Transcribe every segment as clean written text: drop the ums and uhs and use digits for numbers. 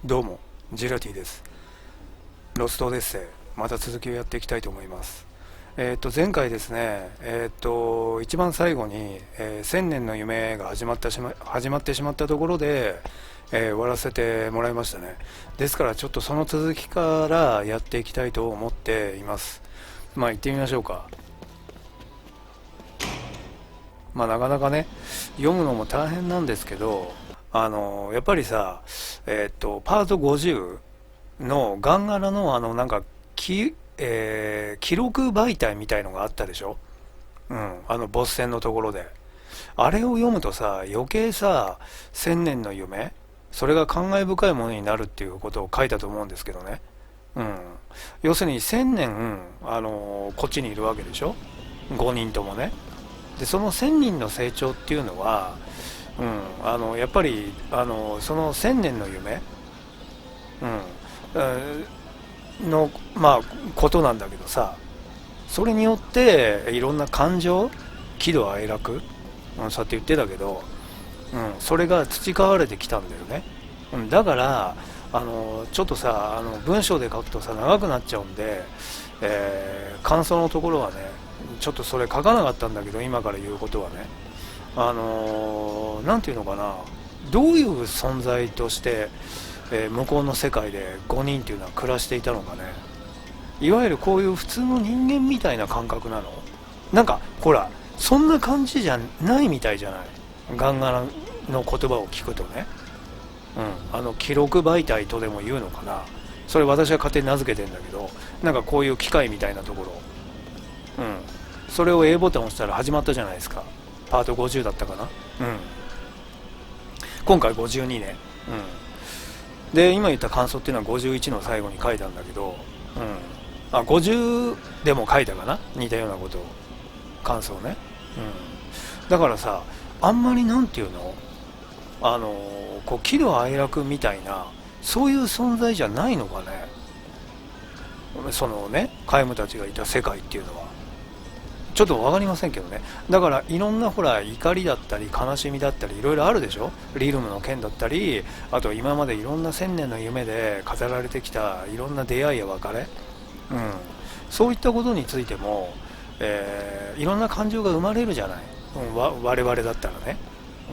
どうも、ジラティです。ロストオデッセイ、また続きをやっていきたいと思います。前回ですね、一番最後に、千年の夢が始まってしまったところで、終わらせてもらいましたね。ですからちょっとその続きからやっていきたいと思っています。まあ行ってみましょうか。まあなかなかね、読むのも大変なんですけど、やっぱりさ、パート50のガンガラのなんか記録媒体みたいのがあったでしょ。うん、ボス戦のところで。あれを読むとさ、余計さ、千年の夢、それが感慨深いものになるっていうことを書いたと思うんですけどね。うん。要するに千年、こっちにいるわけでしょ。5人ともね。で、その千人の成長っていうのは、うん、やっぱり、その千年の夢、の、まあ、ことなんだけどさ、それによっていろんな感情、喜怒哀楽、そうやって言ってたけど、それが培われてきたんだよね。だからちょっとさ、文章で書くとさ長くなっちゃうんで、感想のところはね、ちょっとそれ書かなかったんだけど、今から言うことはね、なんていうのかな、どういう存在として、向こうの世界で5人っていうのは暮らしていたのかね。いわゆるこういう普通の人間みたいな感覚なの。なんかほら、そんな感じじゃないみたいじゃない。ガンガラの言葉を聞くとね、記録媒体とでも言うのかな。それ私は勝手に名付けてんだけど、なんかこういう機械みたいなところ、それを A ボタンを押したら始まったじゃないですか。パート50だったかな。今回52ね。で、今言った感想っていうのは51の最後に書いたんだけど、50でも書いたかな、似たようなことを、感想ね。だからさ、あんまりなんていうの、こう喜怒哀楽みたいな、そういう存在じゃないのかね。そのね、カイムたちがいた世界っていうのはちょっと分かりませんけどね。だからいろんなほら、怒りだったり悲しみだったりいろいろあるでしょ。リルムの件だったり、あと今までいろんな千年の夢で語られてきたいろんな出会いや別れ、そういったことについても、いろんな感情が生まれるじゃない。我々だったらね、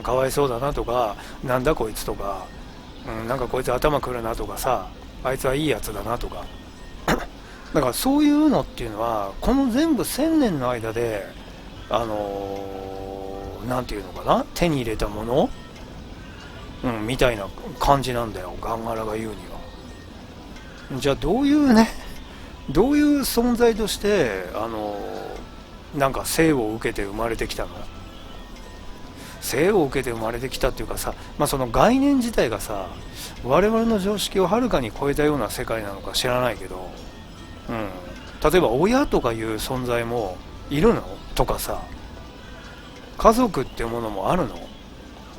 かわいそうだなとか、なんだこいつとか、なんかこいつ頭くるなとかさ、あいつはいいやつだなとか、だからそういうのっていうのはこの全部1000年の間でなんていうのかな、手に入れたもの、みたいな感じなんだよ、ガンガラが言うには。じゃあどういうね、どういう存在としてなんか生を受けて生まれてきたの。生を受けて生まれてきたっていうかさ、その概念自体がさ、我々の常識をはるかに超えたような世界なのか知らないけど、例えば親とかいう存在もいるのとかさ、家族っていうものもあるの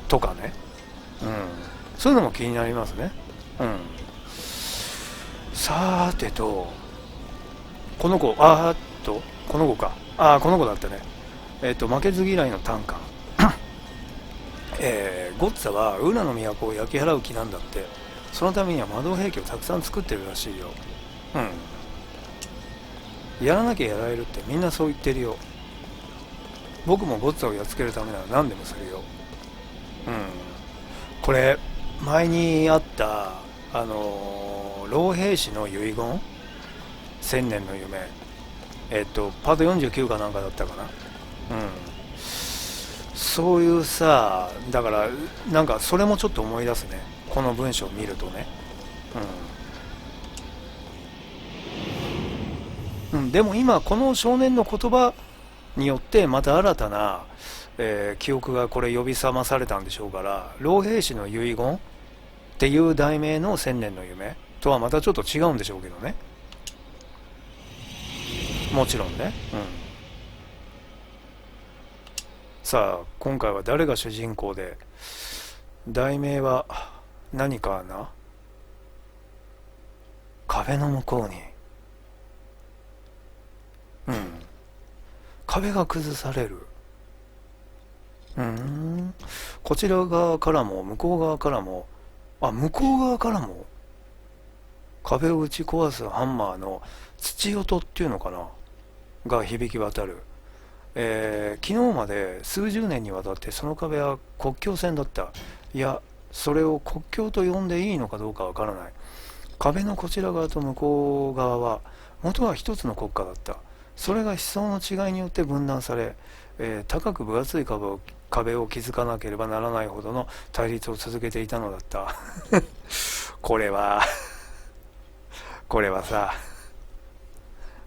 とかね、そういうのも気になりますね。さーてと、この子、この子か、この子だったね。負けず嫌いの短歌ゴッツァはウラの都を焼き払う気なんだって。そのためには魔導兵器をたくさん作ってるらしいよ。やらなきゃやられるってみんなそう言ってるよ。僕もゴッツァをやっつけるためなら何でもするよ。これ前にあった老兵士の遺言、千年の夢、パート49かなんかだったかな。そういうさ、だからなんかそれもちょっと思い出すね、この文章を見るとね。でも今この少年の言葉によってまた新たな、記憶がこれ呼び覚まされたんでしょうから、老兵士の遺言っていう題名の千年の夢とはまたちょっと違うんでしょうけどね、もちろんね。さあ今回は誰が主人公で、題名は何かな。壁の向こうに、壁が崩される。こちら側からも向こう側からも、向こう側からも壁を打ち壊すハンマーの土音っていうのかなが響き渡る。昨日まで数十年にわたってその壁は国境線だった。いや、それを国境と呼んでいいのかどうかわからない。壁のこちら側と向こう側は元は一つの国家だった。それが思想の違いによって分断され、高く分厚い壁を築かなければならないほどの対立を続けていたのだったこれはこれはさ、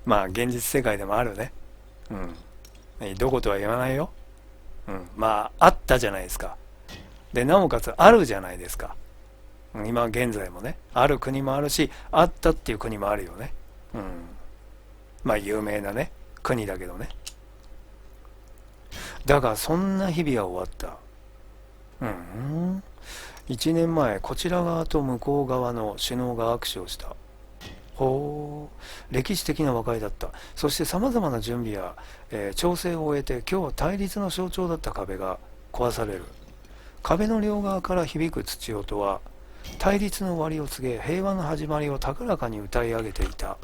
まあ現実世界でもあるね。どことは言わないよ。まああったじゃないですか。でなおかつあるじゃないですか。今現在もね、ある国もあるし、あったっていう国もあるよね。まあ有名なね国だけどね。だがそんな日々は終わった。1年前、こちら側と向こう側の首脳が握手をした。ほう、歴史的な和解だった。そして様々な準備や、調整を終えて、今日は対立の象徴だった壁が壊される。壁の両側から響く土音は、対立の終わりを告げ、平和の始まりを高らかに歌い上げていた。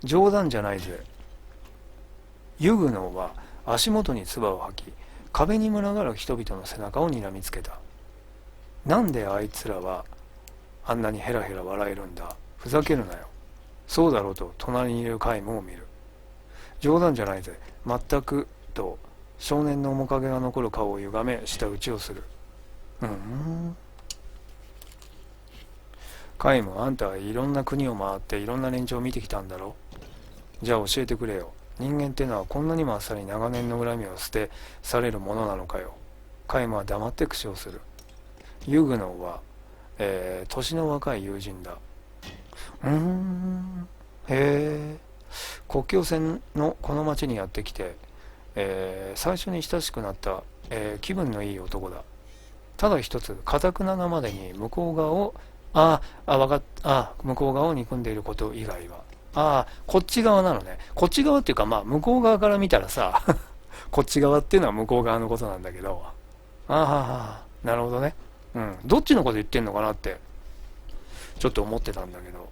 冗談じゃないぜ。ユグノーは足元に唾を吐き、壁に群がる人々の背中を睨みつけた。なんであいつらはあんなにヘラヘラ笑えるんだ。ふざけるなよ。そうだろうと隣にいるカイムを見る。冗談じゃないぜ。全く、と少年の面影が残る顔を歪め舌打ちをする。カイム、あんたはいろんな国を回っていろんな連中を見てきたんだろ。じゃあ教えてくれよ。人間ってのはこんなにもあっさり長年の恨みを捨てされるものなのかよ。カイムは黙って苦笑する。ユグノーは、年の若い友人だ。へえ。国境線のこの町にやってきて、最初に親しくなった、気分のいい男だ。ただ一つ、かたくななまでに向こう側を、向こう側を憎んでいること以外は、こっち側なのね。こっち側っていうか、まあ、向こう側から見たらさ、こっち側っていうのは向こう側のことなんだけど、なるほどね。どっちのこと言ってんのかなって、ちょっと思ってたんだけど、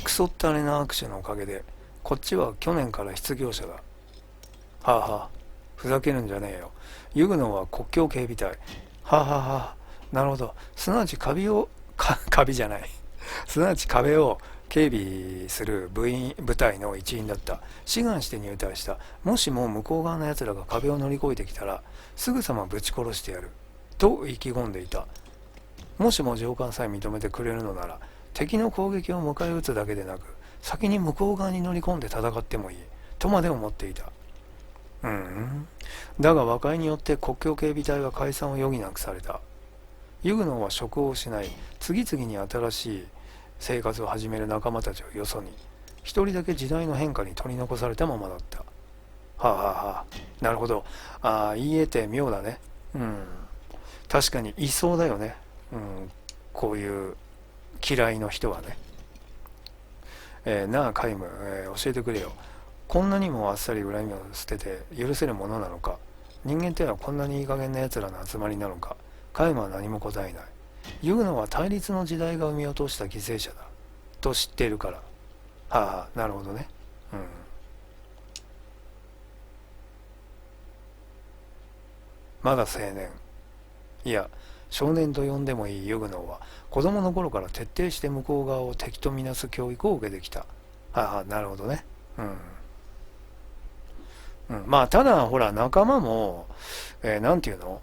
クソったれな握手のおかげで、こっちは去年から失業者だ。ふざけるんじゃねえよ。ユグノは国境警備隊。なるほど。すなわち壁を、壁じゃない。すなわち壁を警備する部隊の一員だった。志願して入隊した。もしも向こう側の奴らが壁を乗り越えてきたら、すぐさまぶち殺してやる。と意気込んでいた。もしも上官さえ認めてくれるのなら、敵の攻撃を迎え撃つだけでなく、先に向こう側に乗り込んで戦ってもいい。とまで思っていた。だが和解によって国境警備隊は解散を余儀なくされた。ユグノは職を失い、次々に新しい生活を始める仲間たちをよそに、一人だけ時代の変化に取り残されたままだった。なるほど。言い得て妙だね。確かにいそうだよね。こういう嫌いの人はね。なあカイム、教えてくれよ。こんなにもあっさり恨みを捨てて許せるものなのか。人間ってのはこんなにいい加減な奴らの集まりなのか。カイムは何も答えない。ユグノは対立の時代が生み落とした犠牲者だと知っているから。なるほどね。まだ青年、いや少年と呼んでもいいユグノは子供の頃から徹底して向こう側を敵とみなす教育を受けてきた。なるほどね。まあただほら仲間も、なんていうの、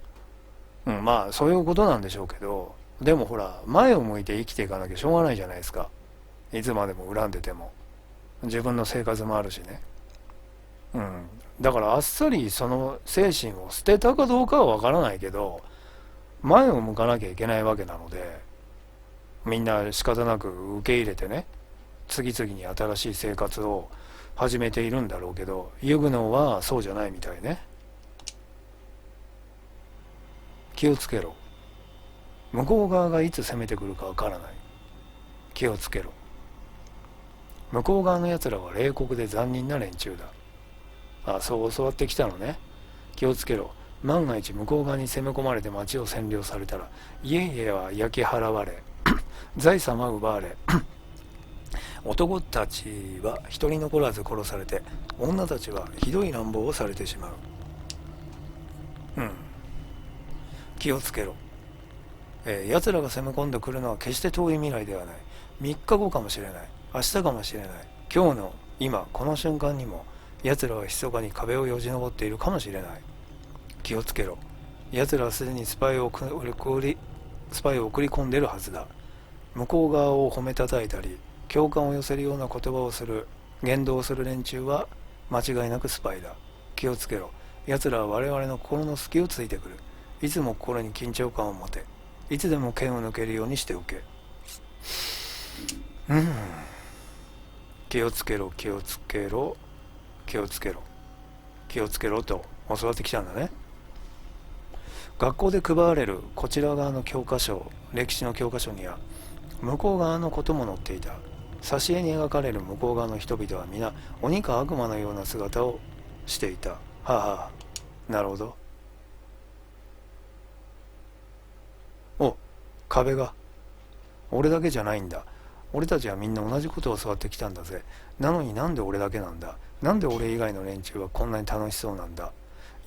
まあそういうことなんでしょうけど、でもほら前を向いて生きていかなきゃしょうがないじゃないですか。いつまでも恨んでても自分の生活もあるしね。だからあっさりその精神を捨てたかどうかはわからないけど、前を向かなきゃいけないわけなので、みんな仕方なく受け入れてね、次々に新しい生活を始めているんだろうけど、ユグノはそうじゃないみたいね。気をつけろ。向こう側がいつ攻めてくるかわからない。気をつけろ。向こう側のやつらは冷酷で残忍な連中だ。そう教わってきたのね。気をつけろ。万が一向こう側に攻め込まれて町を占領されたら、家々は焼き払われ財産は奪われ男たちは一人残らず殺されて、女たちはひどい乱暴をされてしまう。気をつけろ。奴らが攻め込んでくるのは決して遠い未来ではない。3日後かもしれない。明日かもしれない。今日の今この瞬間にも奴らは密かに壁をよじ登っているかもしれない。気をつけろ。奴らはすでにスパイを送り込んでいるはずだ。向こう側を褒めたたいたり共感を寄せるような言葉をする言動をする連中は間違いなくスパイだ。気をつけろ。奴らは我々の心の隙をついてくる。いつも心に緊張感を持て。いつでも剣を抜けるようにしておけ。気をつけろ、気をつけろ、気をつけろ、気をつけろと教わってきたんだね。学校で配られるこちら側の教科書、歴史の教科書には向こう側のことも載っていた。挿絵に描かれる向こう側の人々は皆鬼か悪魔のような姿をしていた。はあはあ、なるほど。お、壁が。俺だけじゃないんだ。俺たちはみんな同じことを教わってきたんだぜ。なのになんで俺だけなんだ。なんで俺以外の連中はこんなに楽しそうなんだ。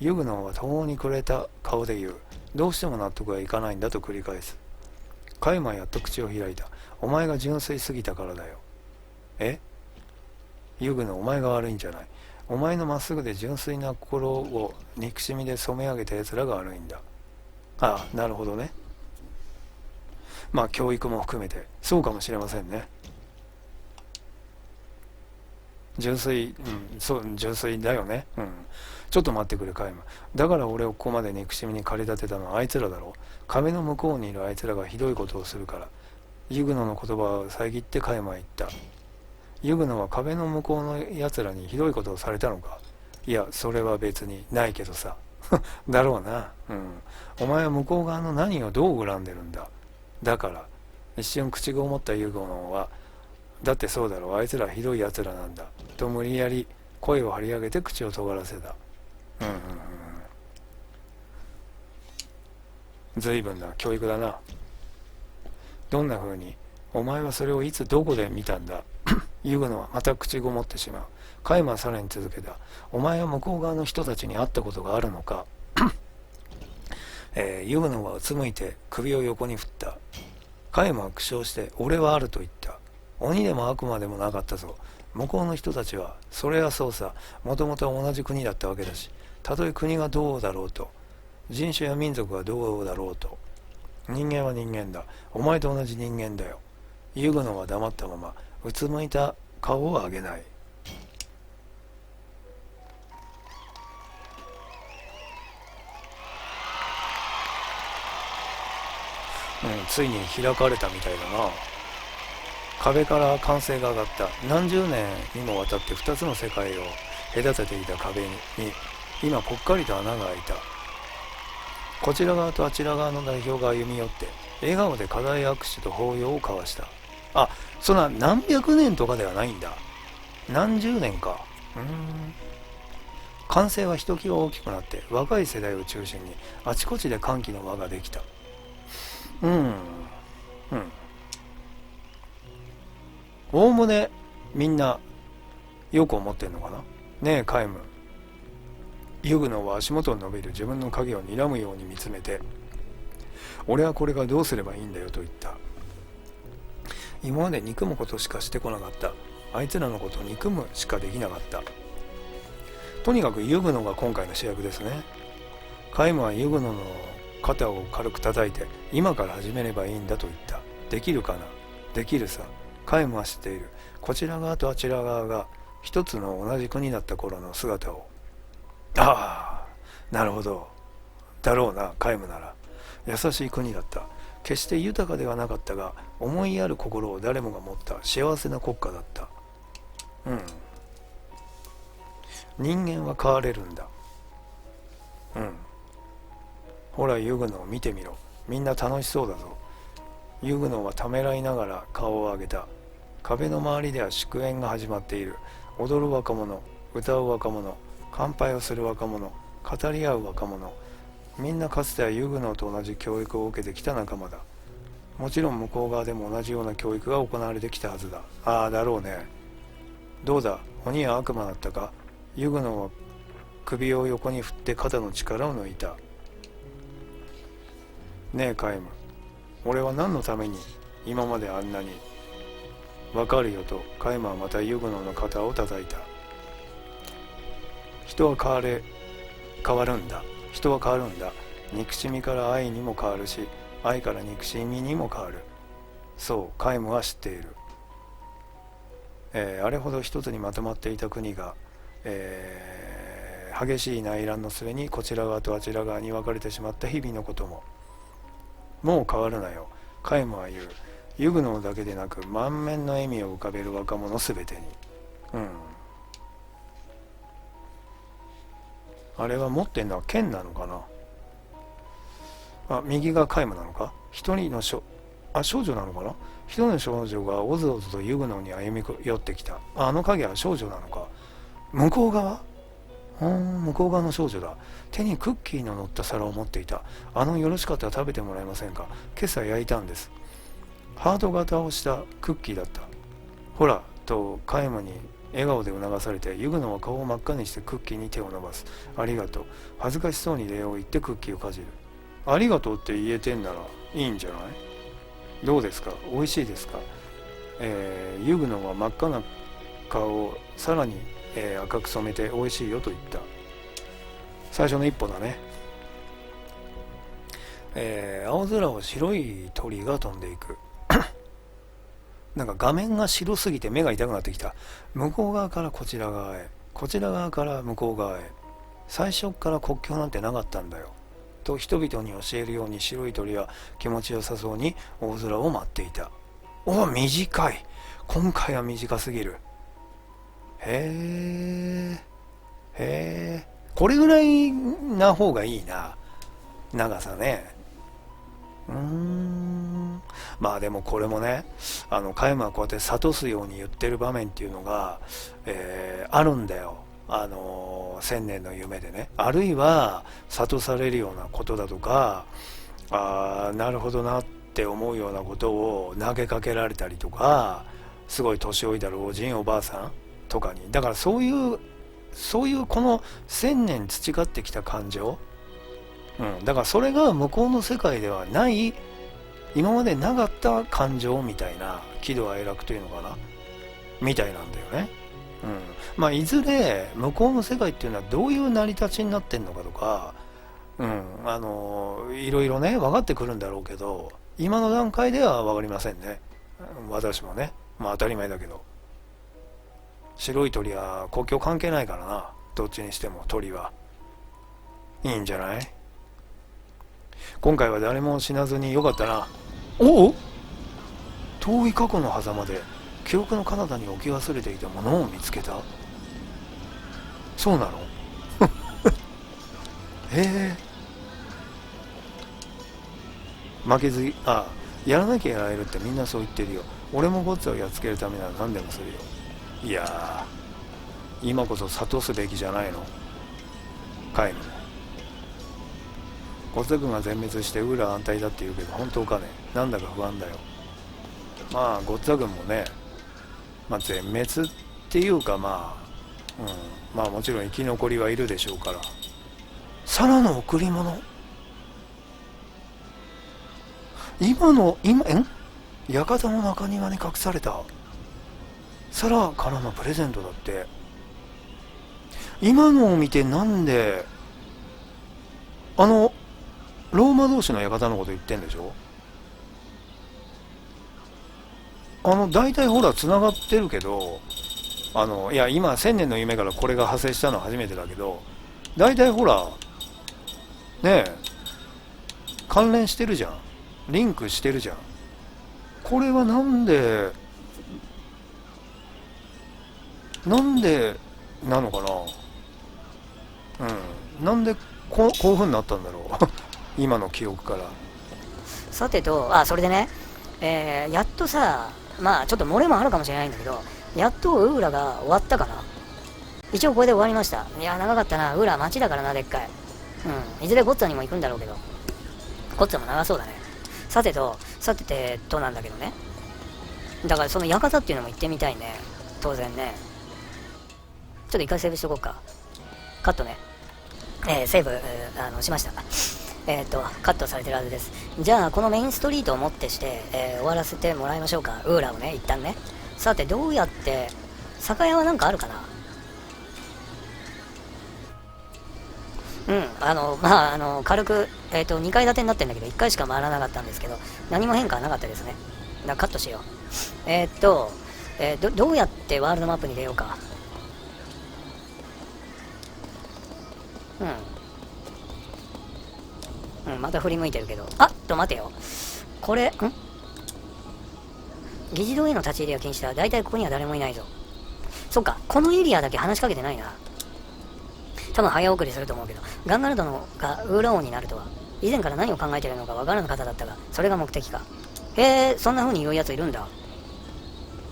ユグノンは途方に暮れた顔で言う。どうしても納得がいかないんだと繰り返す。カイマはやっと口を開いた。お前が純粋すぎたからだよ。え？ユグノン、お前が悪いんじゃない。お前のまっすぐで純粋な心を憎しみで染め上げた奴らが悪いんだ。ああ、なるほどね。まあ教育も含めてそうかもしれませんね。純粋、そう、純粋だよね。ちょっと待ってくれ、カイマ。だから俺をここまで憎しみに駆り立てたのはあいつらだろう。壁の向こうにいるあいつらがひどいことをするから。ユグノの言葉を遮ってカイマは言った。ユグノは壁の向こうの奴らにひどいことをされたのか。いや、それは別にないけどさ。だろうな。お前は向こう側の何をどう恨んでるんだ。だから一瞬口が思ったユグノは、だってそうだろう、あいつらひどい奴らなんだと無理やり声を張り上げて口を尖らせた。随分な教育だな。どんな風に？お前はそれをいつどこで見たんだ。ユグノはまた口ごもってしまう。カイマはさらに続けた。お前は向こう側の人たちに会ったことがあるのか。ユグノはうつむいて首を横に振った。カイマは苦笑して、俺はあると言った。鬼でも悪魔でもなかったぞ。向こうの人たちは、それはそうさ、もともと同じ国だったわけだし、たとえ国がどうだろうと、人種や民族がどうだろうと、人間は人間だ。お前と同じ人間だよ。ユグノは黙ったまま、うつむいた顔を上げない。ついに開かれたみたいだな。壁から歓声が上がった。何十年にもわたって2つの世界を隔てていた壁に今ぽっかりと穴が開いた。こちら側とあちら側の代表が歩み寄って笑顔で固い握手と抱擁を交わした。あ、そんな何百年とかではないんだ。何十年か。歓声はひときわ大きくなって若い世代を中心にあちこちで歓喜の輪ができた。おおむねみんなよく思ってんのかな。ねえカイム。ユグノは足元に伸びる自分の影を睨むように見つめて、俺はこれがどうすればいいんだよと言った。今まで憎むことしかしてこなかった。あいつらのことを憎むしかできなかった。とにかくユグノが今回の主役ですね。カイムはユグノの肩を軽く叩いて、今から始めればいいんだと言った。できるかな。できるさ。カイムは知っている。こちら側とあちら側が一つの同じ国だった頃の姿を。ああ、なるほど。だろうな、カイムなら。優しい国だった。決して豊かではなかったが、思いやる心を誰もが持った幸せな国家だった。人間は変われるんだ。ほらユグノを見てみろ。みんな楽しそうだぞ。ユグノはためらいながら顔を上げた。壁の周りでは祝宴が始まっている。踊る若者、歌う若者、乾杯をする若者、語り合う若者、みんなかつてはユグノーと同じ教育を受けてきた仲間だ。もちろん向こう側でも同じような教育が行われてきたはずだ。ああ、だろうね。どうだ、鬼は悪魔だったか。ユグノーは首を横に振って肩の力を抜いた。ねえカイム、俺は何のために今まであんなに。わかるよとカイムはまたユグノーの肩を叩いた。人は変わるんだ。人は変わるんだ。憎しみから愛にも変わるし、愛から憎しみにも変わる。そうカイムは知っている。あれほど一つにまとまっていた国が、激しい内乱の末にこちら側とあちら側に分かれてしまった日々のことも。もう変わるなよ、カイムは言う。ユグノーだけでなく満面の笑みを浮かべる若者すべてに。あれは持ってんのは剣なのかな。右がカイムなのか。一人の少女なのかな。一人の少女がおずおずとユグノーに歩み寄ってきた。あの影は少女なのか。向こう側。向こう側の少女だ。手にクッキーの乗った皿を持っていた。よろしかったら食べてもらえませんか。今朝焼いたんです。ハート型をしたクッキーだった。ほらとカイムに笑顔で促されて、ユグノは顔を真っ赤にしてクッキーに手を伸ばす。ありがとう。恥ずかしそうに礼を言ってクッキーをかじる。ありがとうって言えてんならいいんじゃない。どうですか、美味しいですか。ユグノは真っ赤な顔をさらに、赤く染めて美味しいよと言った。最初の一歩だね。青空を白い鳥が飛んでいく。なんか画面が白すぎて目が痛くなってきた。向こう側からこちら側へ、こちら側から向こう側へ。最初から国境なんてなかったんだよと人々に教えるように、白い鳥は気持ちよさそうに大空を待っていた。短い。今回は短すぎる。これぐらいな方がいいな、長さね。まあでもこれもね、カイムはこうやって諭すように言ってる場面っていうのが、あるんだよ。千年の夢でね。あるいは諭されるようなことだとか、なるほどなって思うようなことを投げかけられたりとか、すごい年老いた老人おばあさんとかに。だからそういうこの千年培ってきた感情、だからそれが向こうの世界ではない、今までなかった感情みたいな、喜怒哀楽というのかな、みたいなんだよね。まあいずれ向こうの世界っていうのはどういう成り立ちになってんのかとか、いろいろね分かってくるんだろうけど、今の段階では分かりませんね。私もね、まあ当たり前だけど、白い鳥は国境関係ないからな。どっちにしても鳥はいいんじゃない。今回は誰も死なずによかったな。遠い過去の狭間で記憶の彼方に置き忘れていたものを見つけた。そうなの。負けずやらなきゃやられるってみんなそう言ってるよ。俺もゴッツをやっつけるためなら何でもするよ。いやー、今こそ諭すべきじゃないの、カイム。ゴッツ軍が全滅してウーラ安泰だって言うけど本当かね。なんだか不安だよ。まあゴッツ軍もね、全滅っていうかまあもちろん生き残りはいるでしょうから。サラの贈り物、館の中庭に隠されたサラからのプレゼントだって。今のを見てなんでローマ同士の館のこと言ってんでしょ。大体ほら繋がってるけど、いや今千年の夢からこれが派生したのは初めてだけど、大体ほらねえ関連してるじゃん、リンクしてるじゃん。これはなんでなのかな。なんでこういう風になったんだろう。今の記憶から。さてと、それでね、やっとさ、まあちょっと漏れもあるかもしれないんだけど、やっとウーラが終わったかな。一応これで終わりました。いや長かったな。ウーラ町だからな、でっかい。いずれゴッツァにも行くんだろうけど、ゴッツァも長そうだね。さてとなんだけどね。だからその館っていうのも行ってみたいね。当然ね。ちょっと一回セーブしとこうか。カットね。セーブ、しました。カットされてるはずです。じゃあ、このメインストリートをもってして、終わらせてもらいましょうか。ウーラをね、一旦ね。さて、どうやって、酒屋はなんかあるかな。軽く、2階建てになってんだけど、1回しか回らなかったんですけど、何も変化はなかったですね。だからカットしよう。どうやってワールドマップに出ようか。また振り向いてるけど。待てよ。これ、議事堂への立ち入りは禁止だ。だいたいここには誰もいないぞ。そっか、このエリアだけ話しかけてないな。多分早送りすると思うけど、ガンガルドのがウーラ王になるとは、以前から何を考えているのかわからぬ方だったが、それが目的か。そんな風に言うやついるんだ。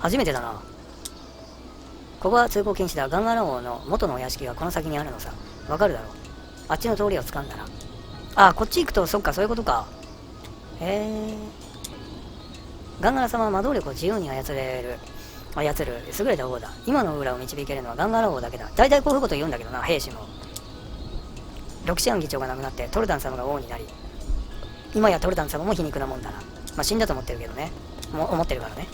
初めてだな。ここは通行禁止だ。ガンガル王の元のお屋敷がこの先にあるのさ。わかるだろう。あっちの通りを掴んだな。こっち行くと、そっか、そういうことか。ガンガラ様は魔導力を自由に操る優れた王だ。今のウーラを導けるのはガンガラ王だけだ。大体こういうこと言うんだけどな、兵士も。ロキシアン議長が亡くなってトルタン様が王になり、今やトルタン様も皮肉なもんだな。死んだと思ってるけどね。思ってるからね。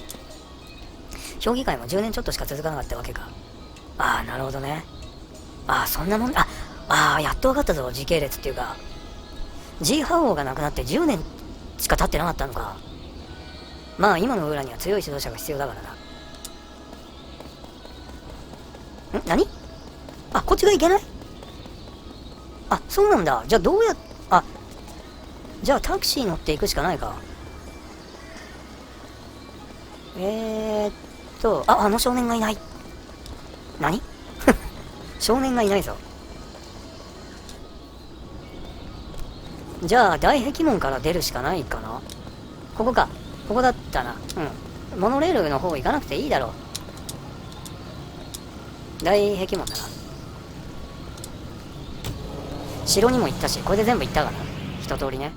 評議会も10年ちょっとしか続かなかったわけか。なるほどね。そんなもんだ。やっと分かったぞ、時系列っていうか。ジーハオ王が亡くなって10年しか経ってなかったのか。今のウーラには強い指導者が必要だからな。何？こっちがいけない？そうなんだ。じゃあどうやっ、じゃあタクシー乗っていくしかないか。あの少年がいない。何？少年がいないぞ。じゃあ大壁門から出るしかないかな。ここか。ここだったな。モノレールの方行かなくていいだろう。大壁門だな。城にも行ったし、これで全部行ったかな。一通りね。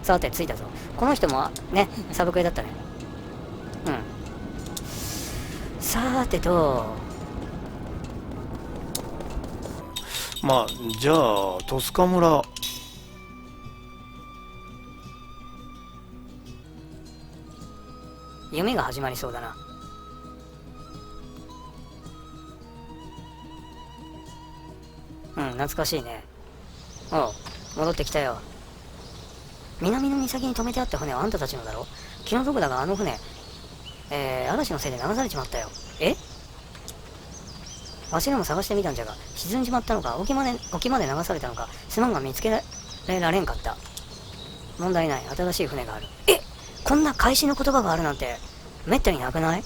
さて着いたぞ。この人もね、サブクエだったね。さてと、じゃあトスカ村、夢が始まりそうだな。懐かしいね。戻ってきたよ。南の岬に止めてあった船はあんたたちのだろ。気の毒だがあの船、嵐のせいで流されちまったよ。わしらも探してみたんじゃが、沈んじまったのか、沖まで流されたのか、すまんが見つけられんかった。問題ない、新しい船がある。こんな開始の言葉があるなんて、めったになくない？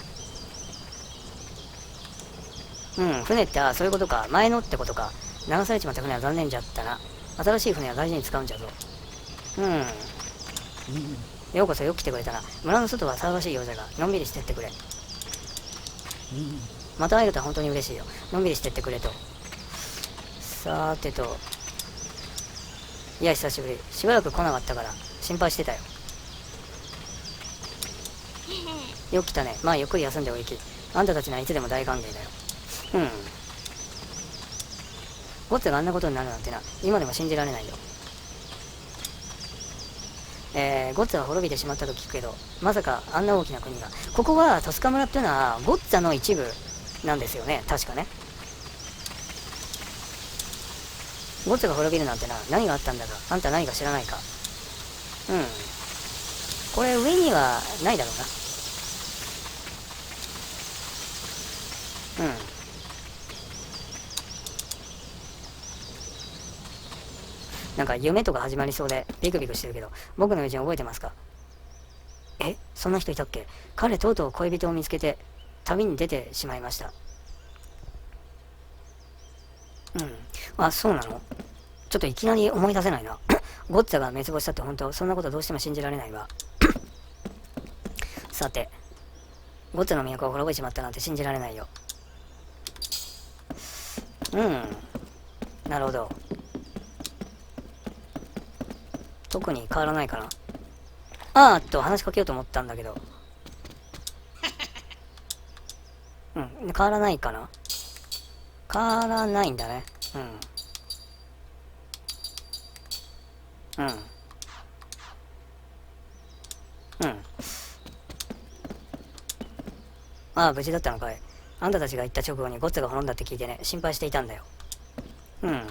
船ってそういうことか。前のってことか。流されちまった船は残念じゃったな。新しい船は大事に使うんじゃぞ。ようこそよく来てくれたな。村の外は騒がしいようじゃが、のんびりしてってくれ。また会えると本当に嬉しいよ。のんびりしてってくれと。さーてと。いや、久しぶり。しばらく来なかったから、心配してたよ。よく来たね。ゆっくり休んでおいき。あんたたちにはいつでも大歓迎だよ。ゴッツがあんなことになるなんてな、今でも信じられないよ。ゴッツは滅びてしまったと聞くけど、まさかあんな大きな国が。ここはトスカ村っていうのはゴッツァの一部なんですよね、確かね。ゴッツァが滅びるなんてな、何があったんだか、あんた何か知らないか。これ上にはないだろうな。なんか夢とか始まりそうでビクビクしてるけど、僕の友人覚えてますか？そんな人いたっけ？彼とうとう恋人を見つけて旅に出てしまいました。そうなの？ちょっといきなり思い出せないな。ゴッツァが滅亡したって本当？そんなことどうしても信じられないわ。さて、ゴッツァの都が滅びちまったなんて信じられないよ。なるほど。特に変わらないかな。あーっと話しかけようと思ったんだけど、うん、変わらないかな。変わらないんだね。うん。うん。うん。ああ、無事だったのかい。あんたたちが行った直後にゴッツが滅んだって聞いてね、心配していたんだよ。うん。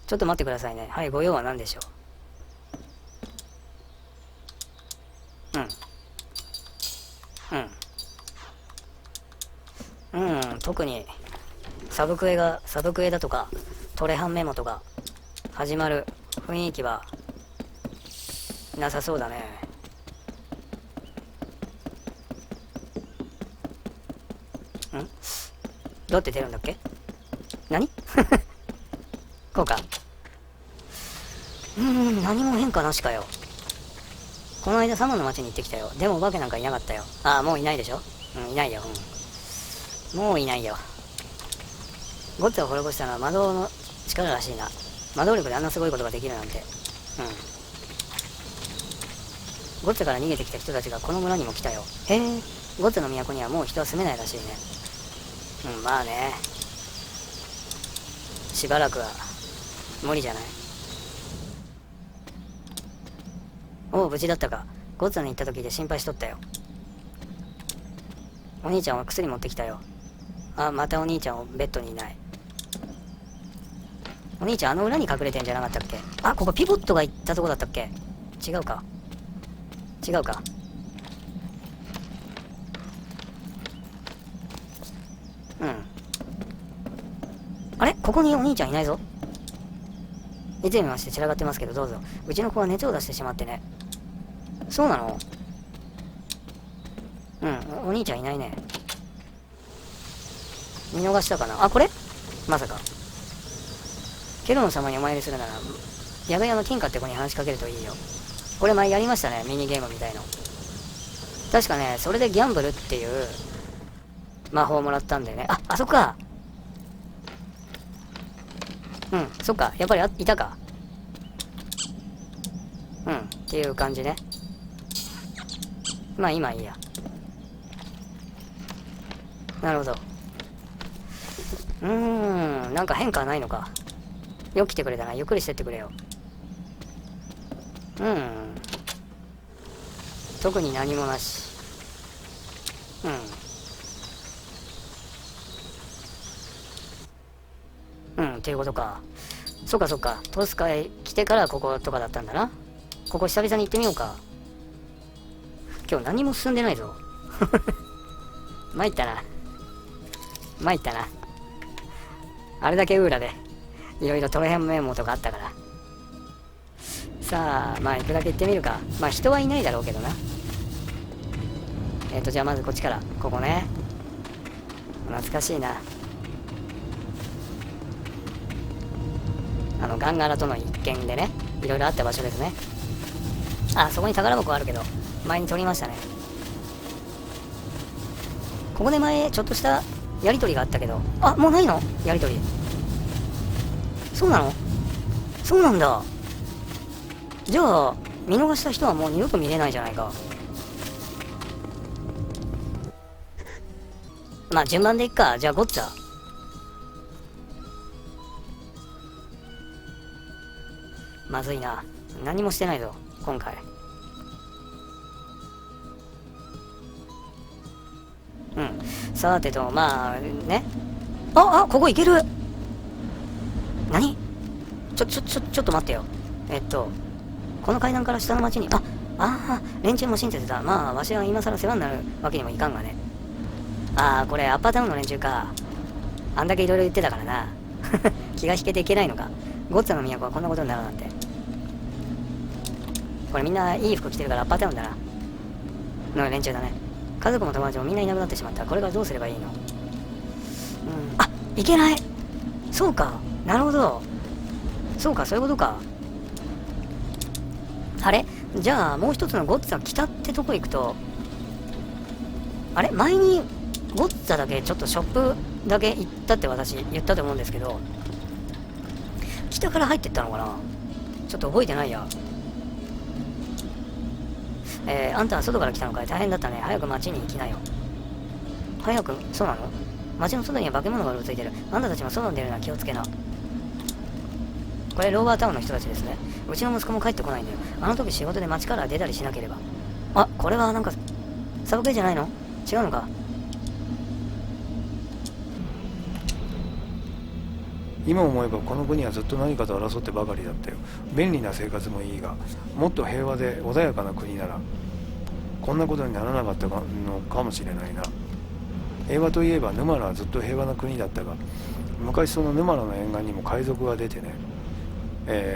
ちょっと待ってくださいね。はい、ご用は何でしょう。特に、サブクエだとか、トレハンメモとか、始まる雰囲気は、なさそうだね。どうやって出るんだっけ？何こうか。何も変化なしかよ。この間サマの町に行ってきたよ。でもお化けなんかいなかったよ。ああ、もういないでしょ？いないよ。もういないよ。ゴッツを滅ぼしたのは魔導の力らしいな。魔導力であんなすごいことができるなんて。ゴッツから逃げてきた人たちがこの村にも来たよ。へえ、ゴッツの都にはもう人は住めないらしいね。まあね。しばらくは無理じゃない。おう、無事だったか。ゴッツに行った時で心配しとったよ。お兄ちゃんは薬持ってきたよ。あ、またお兄ちゃんをベッドにいない。お兄ちゃんあの裏に隠れてんじゃなかったっけ？あ、ここピボットが行ったとこだったっけ？違うか。あれ？ここにお兄ちゃんいないぞ。いつにまして散らかってますけどどうぞ。うちの子は熱を出してしまってね。そうなの？お兄ちゃんいないね。見逃したかな。あ、これ？まさか。ケロン様にお参りするなら、宿屋の金貨って子に話しかけるといいよ。これ前やりましたね、ミニゲームみたいの。確かね、それでギャンブルっていう魔法をもらったんだよね。あそっか。そっか。やっぱりいたか。っていう感じね。まあ今いいや。なるほど。なんか変化はないのか。よく来てくれたな。ゆっくりしてってくれよ。特に何もなし。っていうことか。そっか。トスカへ来てからこことかだったんだな。ここ久々に行ってみようか。今日何も進んでないぞ。参ったな。あれだけウーラでいろいろトレヘンメモとかあったから。さあ、まあ行くだけ行ってみるか。まあ人はいないだろうけどな。じゃあまずこっちから。ここね。懐かしいな。ガンガラとの一件でね、いろいろあった場所ですね。あ、そこに宝箱あるけど、前に取りましたね。ここで前、ちょっとしたやりとりがあったけど、あ、もうないの？やりとり。そうなの？そうなんだ。じゃあ、見逃した人はもう二度と見れないじゃないか。まあ、順番でいっか。じゃあ、ゴッツァ。まずいな。何もしてないぞ、今回。さてと、まあ、ね。ここ行ける。何？ちょっと待ってよ。この階段から下の町に、連中も親切だ。まあ、わしは今更世話になるわけにもいかんがね。これアッパータウンの連中か。あんだけいろいろ言ってたからな。気が引けていけないのか。ゴッツァの都はこんなことになるなんて。これみんないい服着てるからアッパータウンだな。の連中だね。家族も友達もみんないなくなってしまった。これからどうすればいいの？いけない。そうか。なるほど。そうか、そういうことか。あれ？じゃあもう一つのゴッツァ北ってとこ行くと、あれ？前にゴッツァだけちょっとショップだけ行ったって私言ったと思うんですけど、北から入ってったのかな？ちょっと覚えてないや。あんたは外から来たのかい。大変だったね。早く町に行きなよ。早く、そうなの？町の外には化け物がうろついてる。あんたたちも外に出るのは気をつけな。これローバータウンの人たちですね。うちの息子も帰ってこないんだよ。あの時仕事で町から出たりしなければ。あ、これはなんかサブ系じゃないの？違うのか。今思えばこの国はずっと何かと争ってばかりだったよ。便利な生活もいいが、もっと平和で穏やかな国ならこんなことにならなかったのかもしれないな。平和といえば沼原はずっと平和な国だったが、昔その沼原の沿岸にも海賊が出てね、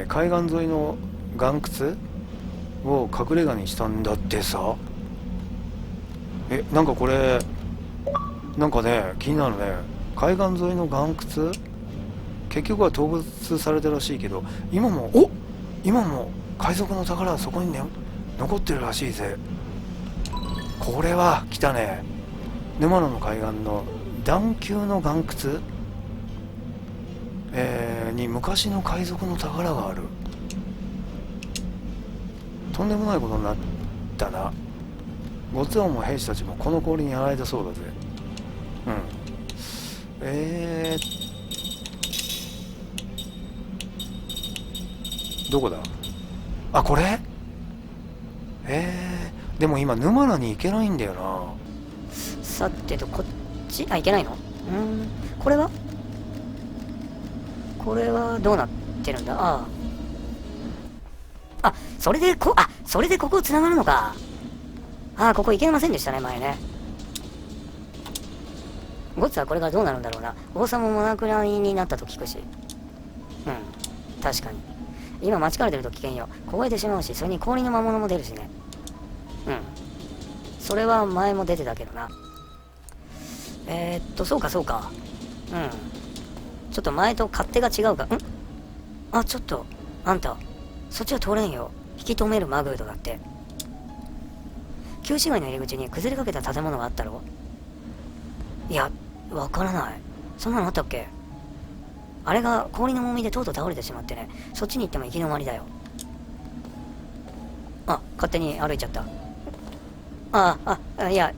海岸沿いの岩窟を隠れ家にしたんだってさ。なんかこれなんかね、気になるね。海岸沿いの岩窟、結局は盗伐されたらしいけど、今も海賊の宝はそこにね残ってるらしいぜ。これは来たね。沼野の海岸の段丘の岩窟、に昔の海賊の宝がある。とんでもないことになったな。ゴッツ王も兵士たちもこの氷にやられたそうだぜ。どこだ。あ、これ。でも今沼名に行けないんだよな。さてと、こっち、行けないの？これはどうなってるんだ。それでここ繋がるのか。ここ行けませんでしたね、前ね。ゴッツはこれがどうなるんだろうな。王様もモナクライになったと聞くし。確かに。今街から出ると危険よ。凍えてしまうし、それに氷の魔物も出るしね。それは前も出てたけどな。そうか。ちょっと前と勝手が違うか。ちょっと、あんた、そっちは通れんよ。引き止めるマグードだって。旧市街の入り口に崩れかけた建物があったろ？いや、わからない。そんなのあったっけ？あれが氷の重みでとうとう倒れてしまってね。そっちに行っても行き止まりだよ。勝手に歩いちゃった。いや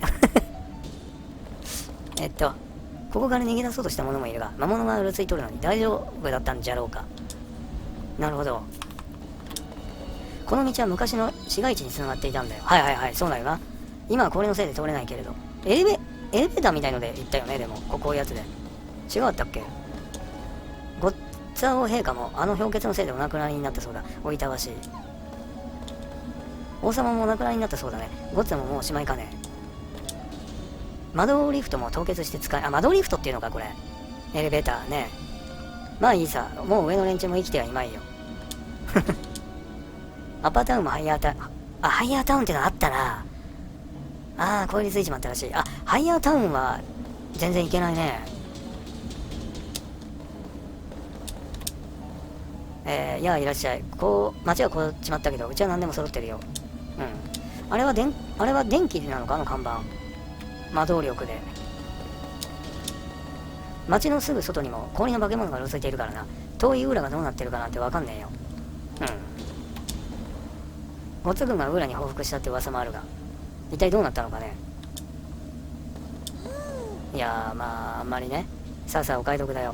ここから逃げ出そうとした者もいるが、魔物がうろついとるのに大丈夫だったんじゃろうか。なるほど。この道は昔の市街地に繋がっていたんだよ。はい、そうだよな。今は氷のせいで通れないけれど、エレベーターみたいので行ったよね。でもこういうやつで違かったっけ？ゴッツァ王陛下もあの氷結のせいでお亡くなりになったそうだ。おいたわしい。王様もお亡くなりになったそうだね。ゴッツァももうおしまいかね。魔導リフトも凍結して使魔導リフトっていうのかこれ。エレベーターね。まあいいさ、もう上の連中も生きてはいまいよ。アッパータウンもハイヤータウン、ハイヤータウンってのあったな。凍りついちまったらしい。ハイヤータウンは全然行けないね。いや、いらっしゃい。街はこうちまったけど、うちは何でも揃ってるよ。あれは電気なのか、あの看板。魔導力で。街のすぐ外にも氷の化け物がうろついているからな。遠いウーラがどうなってるかなんてわかんねえよ。ゴツ軍がウーラに報復したって噂もあるが、一体どうなったのかね。いやあんまりね。さあお買い得だよ。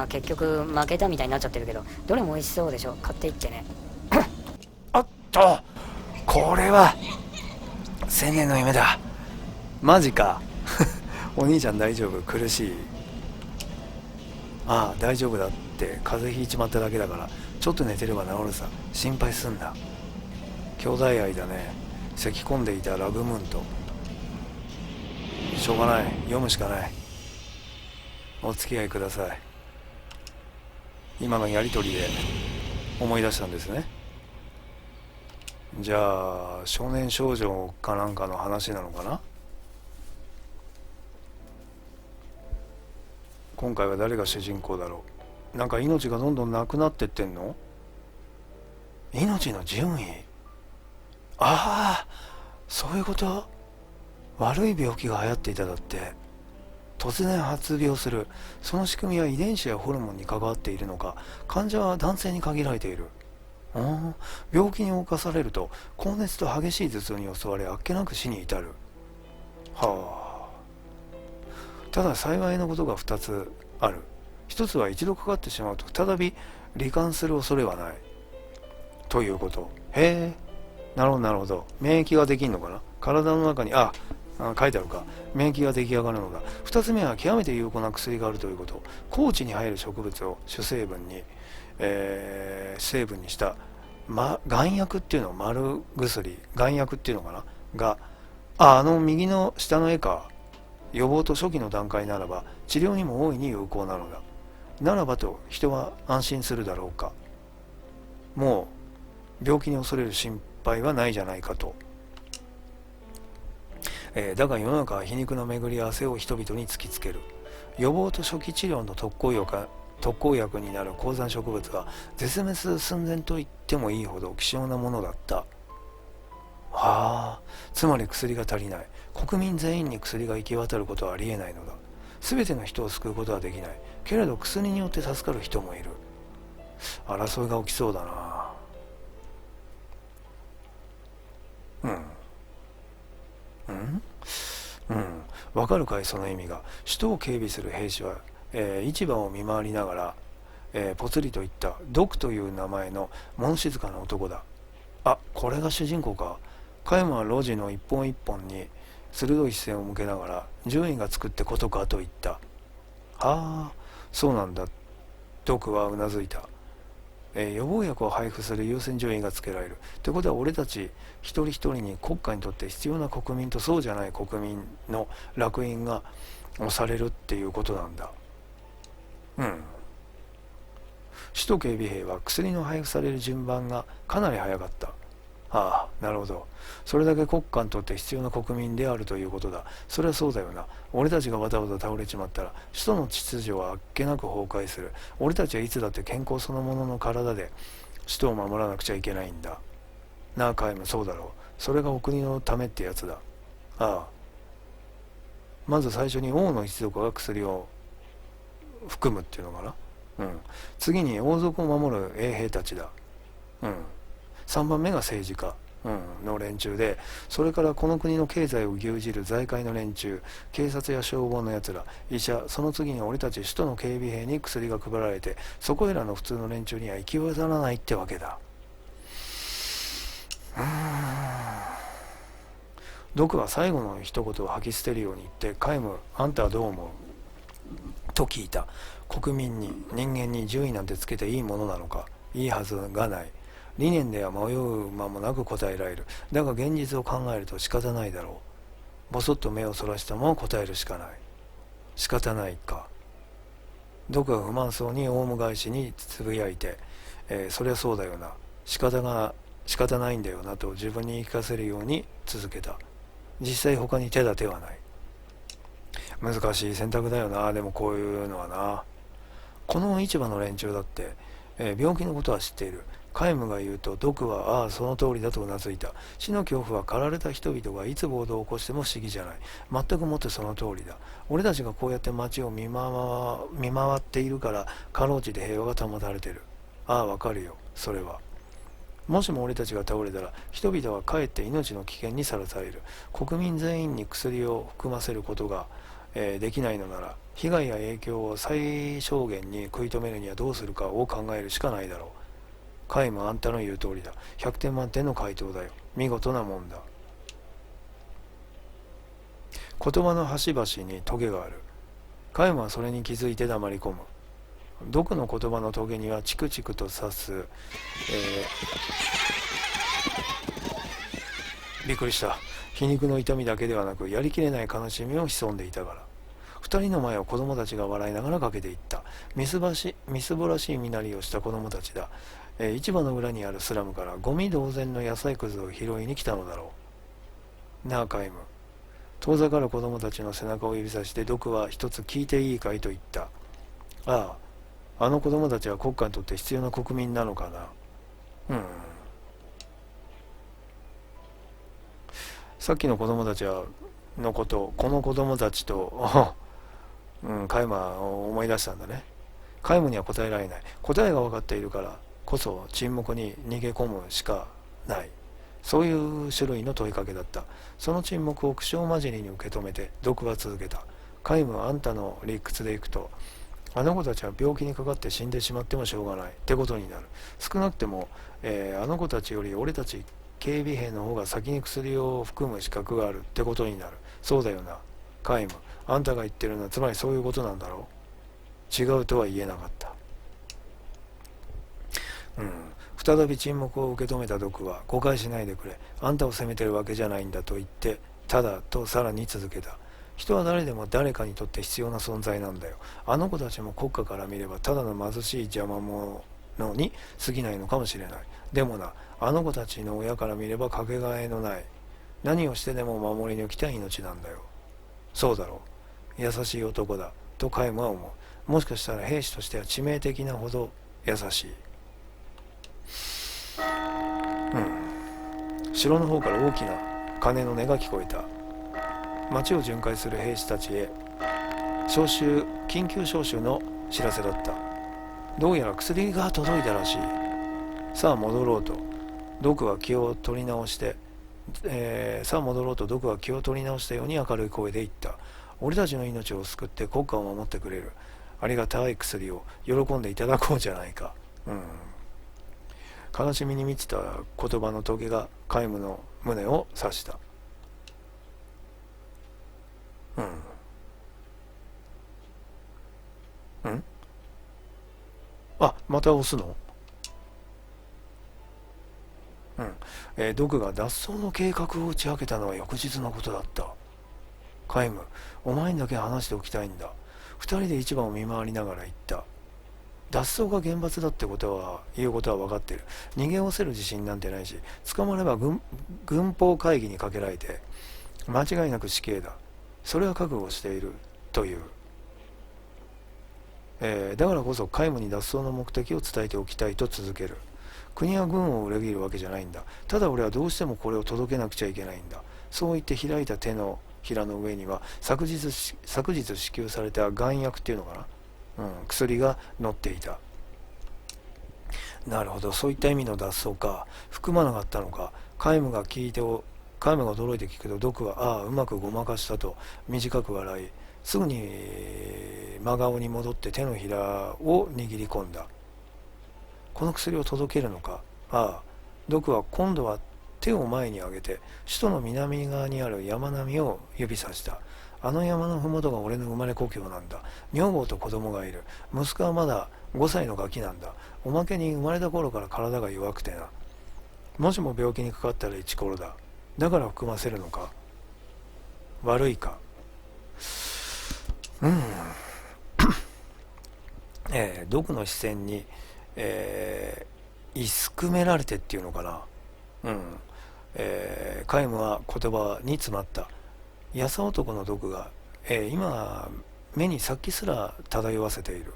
結局負けたみたいになっちゃってるけど、どれも美味しそうでしょ。買っていってね。これは千年の夢だ。マジか。お兄ちゃん大丈夫？苦しい？大丈夫だって。風邪ひいちまっただけだから、ちょっと寝てれば治るさ。心配すんな。兄弟愛だね。咳込んでいたラブムーンと。しょうがない、読むしかない。お付き合いください。今のやりとりで思い出したんですね。じゃあ少年少女かなんかの話なのかな。今回は誰が主人公だろう。なんか命がどんどんなくなってってんの？命の順位。そういうこと。悪い病気が流行っていただって。突然発病する。その仕組みは遺伝子やホルモンに関わっているのか。患者は男性に限られている。病気に侵されると高熱と激しい頭痛に襲われ、あっけなく死に至る。はあ。ただ幸いなことが2つある。一つは一度かかってしまうと再び罹患する恐れはないということ。へえ、なるほどなるほど。免疫ができるのかな。体の中に書いてあるか。免疫が出来上がるのだ。二つ目は極めて有効な薬があるということ。高地に生える植物を主成分に、成分にした、丸薬っていうの、丸薬、丸薬っていうのかなが、右の下の絵か。予防と初期の段階ならば治療にも大いに有効なのだ。ならばと人は安心するだろうか。もう病気に恐れる心配はないじゃないかと。だが世の中は皮肉の巡り合わせを人々に突きつける。予防と初期治療の特効薬になる高山植物は絶滅寸前と言ってもいいほど希少なものだった。つまり薬が足りない。国民全員に薬が行き渡ることはありえないのだ。全ての人を救うことはできない。けれど薬によって助かる人もいる。争いが起きそうだな。わかるかい、その意味が。首都を警備する兵士は、市場を見回りながら、ぽつりと言った。ドクという名前の物静かな男だ。これが主人公か。カイムは路地の一本一本に鋭い視線を向けながら、獣医が作ってことかと言った。そうなんだ。ドクはうなずいた。予防薬を配布する優先順位がつけられる。ということは俺たち一人一人に国家にとって必要な国民とそうじゃない国民の烙印が押されるっていうことなんだ。首都警備兵は薬の配布される順番がかなり早かった。なるほど。それだけ国家にとって必要な国民であるということだ。それはそうだよな。俺たちがわたわた倒れちまったら首都の秩序はあっけなく崩壊する。俺たちはいつだって健康そのものの体で首都を守らなくちゃいけないんだ。なあカイム、そうだろう。それがお国のためってやつだ。まず最初に王の一族が薬を含むっていうのかな。次に王族を守る衛兵たちだ。3番目が政治家、の連中で、それからこの国の経済を牛耳る財界の連中、警察や消防のやつら、医者、その次に俺たち首都の警備兵に薬が配られて、そこいらの普通の連中には行き渡らないってわけだ。ドクは最後の一言を吐き捨てるように言って、カイム、あんたはどう思うと聞いた。国民に、人間に順位なんてつけていいものなのか。いいはずがない。理念では迷う間もなく答えられる。だが現実を考えると仕方ないだろう。ぼそっと目をそらしたまま答えるしかない。仕方ないか。ドクは不満そうにオウム返しにつぶやいて、そりゃそうだよな。仕方ないんだよなと自分に言い聞かせるように続けた。実際他に手立てはない。難しい選択だよな。でもこういうのはな。この市場の連中だって、病気のことは知っている。カイムが言うとドクはその通りだとうなずいた。死の恐怖は駆られた人々がいつ暴動を起こしても不思議じゃない。全くもってその通りだ。俺たちがこうやって街を見回っているからかろうじて平和が保たれてる。わかるよ、それは。もしも俺たちが倒れたら人々はかえって命の危険にさらされる。国民全員に薬を含ませることが、できないのなら被害や影響を最小限に食い止めるにはどうするかを考えるしかないだろう。カイム、あんたの言う通りだ。100点満点の回答だよ。見事なもんだ。言葉の端々にトゲがある。カイムはそれに気づいて黙り込む。ドクの言葉のトゲにはチクチクと刺す、びっくりした。皮肉の痛みだけではなくやりきれない悲しみを潜んでいたから。二人の前を子供たちが笑いながら駆けていった。みすぼらしい身なりをした子供たちだ。市場の裏にあるスラムからゴミ同然の野菜くずを拾いに来たのだろう。なあカイム。遠ざかる子供たちの背中を指さしてドクは一つ聞いていいかいと言った。あの子供たちは国家にとって必要な国民なのかな。さっきの子供たちのこと、この子供たちとカイムは思い出したんだね。カイムには答えられない。答えが分かっているからこそ沈黙に逃げ込むしかない。そういう種類の問いかけだった。その沈黙を苦笑交じりに受け止めてドクは続けた。カイムはあんたの理屈でいくと、あの子たちは病気にかかって死んでしまってもしょうがないってことになる。少なくても、あの子たちより俺たち警備兵の方が先に薬を含む資格があるってことになる。そうだよな、カイム。あんたが言ってるのはつまりそういうことなんだろう。違うとは言えなかった。再び沈黙を受け止めたドクは、誤解しないでくれ。あんたを責めてるわけじゃないんだと言って、ただとさらに続けた。人は誰でも誰かにとって必要な存在なんだよ。あの子たちも国家から見ればただの貧しい邪魔者に過ぎないのかもしれない。でもな、あの子たちの親から見ればかけがえのない、何をしてでも守り抜きたい命なんだよ。そうだろう。優しい男だとカイムは思う。もしかしたら兵士としては致命的なほど優しい。城の方から大きな鐘の音が聞こえた。町を巡回する兵士たちへ緊急招集の知らせだった。どうやら薬が届いたらしい。さあ戻ろうとドクは気を取り直して、さあ戻ろうとドクは気を取り直したように明るい声で言った。俺たちの命を救って国家を守ってくれるありがたい薬を喜んでいただこうじゃないか。悲しみに満ちた言葉のトゲがカイムの胸を刺した。あ、また押すの？ドクが脱走の計画を打ち明けたのは翌日のことだった。カイム、お前にだけ話しておきたいんだ。二人で市場を見回りながら言った。脱走が厳罰だってことは言うことは分かってる。逃げおせる自信なんてないし、捕まれば軍法会議にかけられて間違いなく死刑だ。それは覚悟しているという。だからこそ皆無に脱走の目的を伝えておきたいと続ける。国は軍を裏切るわけじゃないんだ。ただ俺はどうしてもこれを届けなくちゃいけないんだ。そう言って開いた手のひらの上には昨日支給された丸薬っていうのかな、薬が乗っていた。なるほど、そういった意味の脱走か。含まなかったのか。皆無が驚いて聞くと、ドクはああうまくごまかしたと短く笑い、すぐに真顔に戻って手のひらを握り込んだ。この薬を届けるのか。ああ。ドクは今度は手を前に上げて首都の南側にある山並みを指さした。あの山の麓が俺の生まれ故郷なんだ。女房と子供がいる。息子はまだ5歳のガキなんだ。おまけに生まれた頃から体が弱くてな。もしも病気にかかったらイチコロだ。だから含ませるのか。悪いか。ドクの視線に、いすくめられてっていうのかな。皆無は言葉に詰まった。やさ男のドクが、今目に殺気すら漂わせている。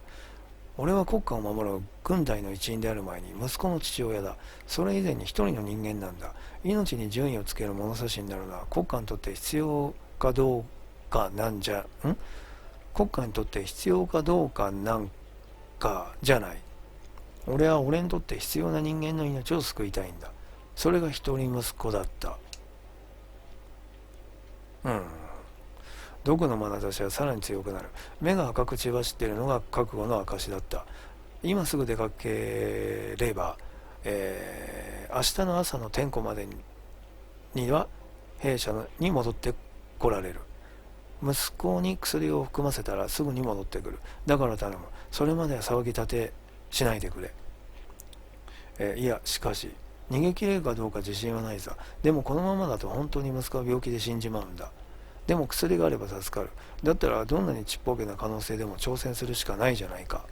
俺は国家を守る軍隊の一員である前に息子の父親だ。それ以前に一人の人間なんだ。命に順位をつける物差しになるのは国家にとって必要かどうかなんじゃ国家にとって必要かどうかなんかじゃない。俺は俺にとって必要な人間の命を救いたいんだ。それが一人息子だった。ドクの眼差しはさらに強くなる。目が赤く血走っているのが覚悟の証だった。今すぐ出かければ、明日の朝の点呼までには兵舎に戻ってこられる。息子に薬を含ませたらすぐに戻ってくる。だから頼む。それまでは騒ぎ立てしないでくれ。いや、しかし逃げ切れるかどうか自信はないさ。でもこのままだと本当に息子は病気で死んじまうんだ。でも薬があれば助かる。だったらどんなにちっぽけな可能性でも挑戦するしかないじゃないか。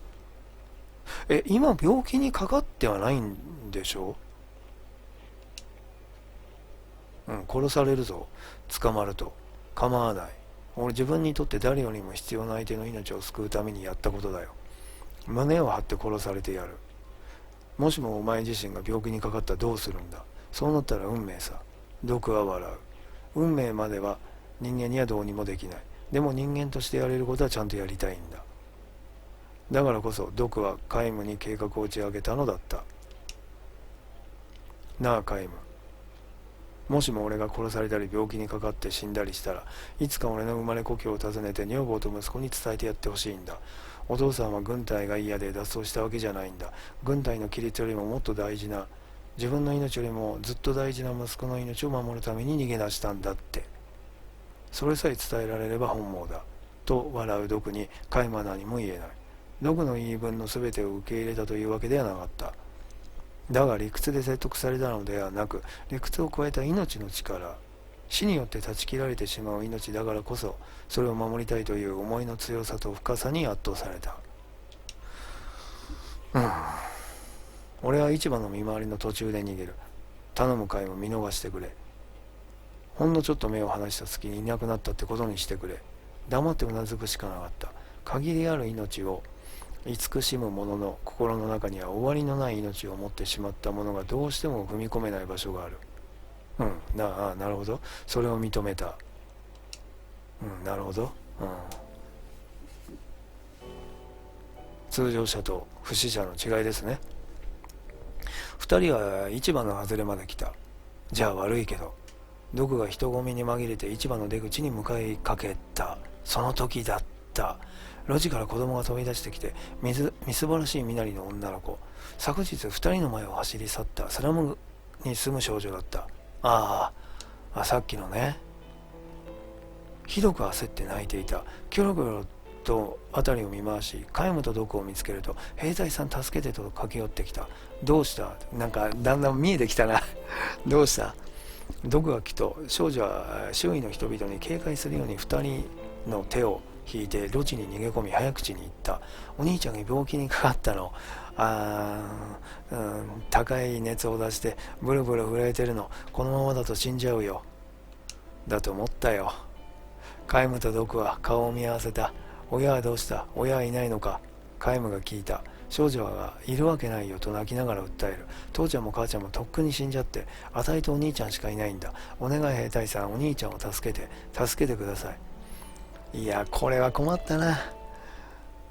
今病気にかかってはないんでしょ殺されるぞ。捕まると構わない。俺自分にとって誰よりも必要な相手の命を救うためにやったことだよ。胸を張って殺されてやる。もしもお前自身が病気にかかったらどうするんだ。そうなったら運命さ。ドクは笑う。運命までは人間にはどうにもできない。でも人間としてやれることはちゃんとやりたいんだ。だからこそ毒はカイムに計画を打ち上げたのだった。なあカイム、もしも俺が殺されたり病気にかかって死んだりしたら、いつか俺の生まれ故郷を訪ねて女房と息子に伝えてやってほしいんだ。お父さんは軍隊が嫌で脱走したわけじゃないんだ。軍隊の規律よりももっと大事な、自分の命よりもずっと大事な息子の命を守るために逃げ出したんだって。それさえ伝えられれば本望だ。と笑う毒にカイムは何も言えない。毒の言い分の全てを受け入れたというわけではなかった。だが理屈で説得されたのではなく、理屈を超えた命の力、死によって断ち切られてしまう命だからこそ、それを守りたいという思いの強さと深さに圧倒された。俺は市場の見回りの途中で逃げる。頼む会も見逃してくれ。ほんのちょっと目を離した隙にいなくなったってことにしてくれ。黙ってうなずくしかなかった。限りある命を慈しむ者の心の中には終わりのない命を持ってしまった者がどうしても踏み込めない場所がある。なるほど。それを認めた。なるほど。通常者と不死者の違いですね。二人は市場の外れまで来た。じゃあ悪いけど。毒が人混みに紛れて市場の出口に向かいかけた。その時だった。路地から子供が飛び出してきて、みすぼらしい身なりの女の子。昨日二人の前を走り去ったスラムに住む少女だった。さっきのね。ひどく焦って泣いていた。キョロキョロと辺りを見回し、カイムと毒を見つけると、兵隊さん助けてと駆け寄ってきた。どうした？なんかだんだん見えてきたな。どうした？毒が来と、少女は周囲の人々に警戒するように二人の手を引いて路地に逃げ込み早口に言った。お兄ちゃんが病気にかかったの。高い熱を出してブルブル震えてるの。このままだと死んじゃうよ。だと思ったよ。カイムと毒は顔を見合わせた。親はどうした？親はいないのか？カイムが聞いた。少女はいるわけないよと泣きながら訴える。父ちゃんも母ちゃんもとっくに死んじゃって、あたいとお兄ちゃんしかいないんだ。お願い兵隊さん、お兄ちゃんを助けてください。いや、これは困ったな。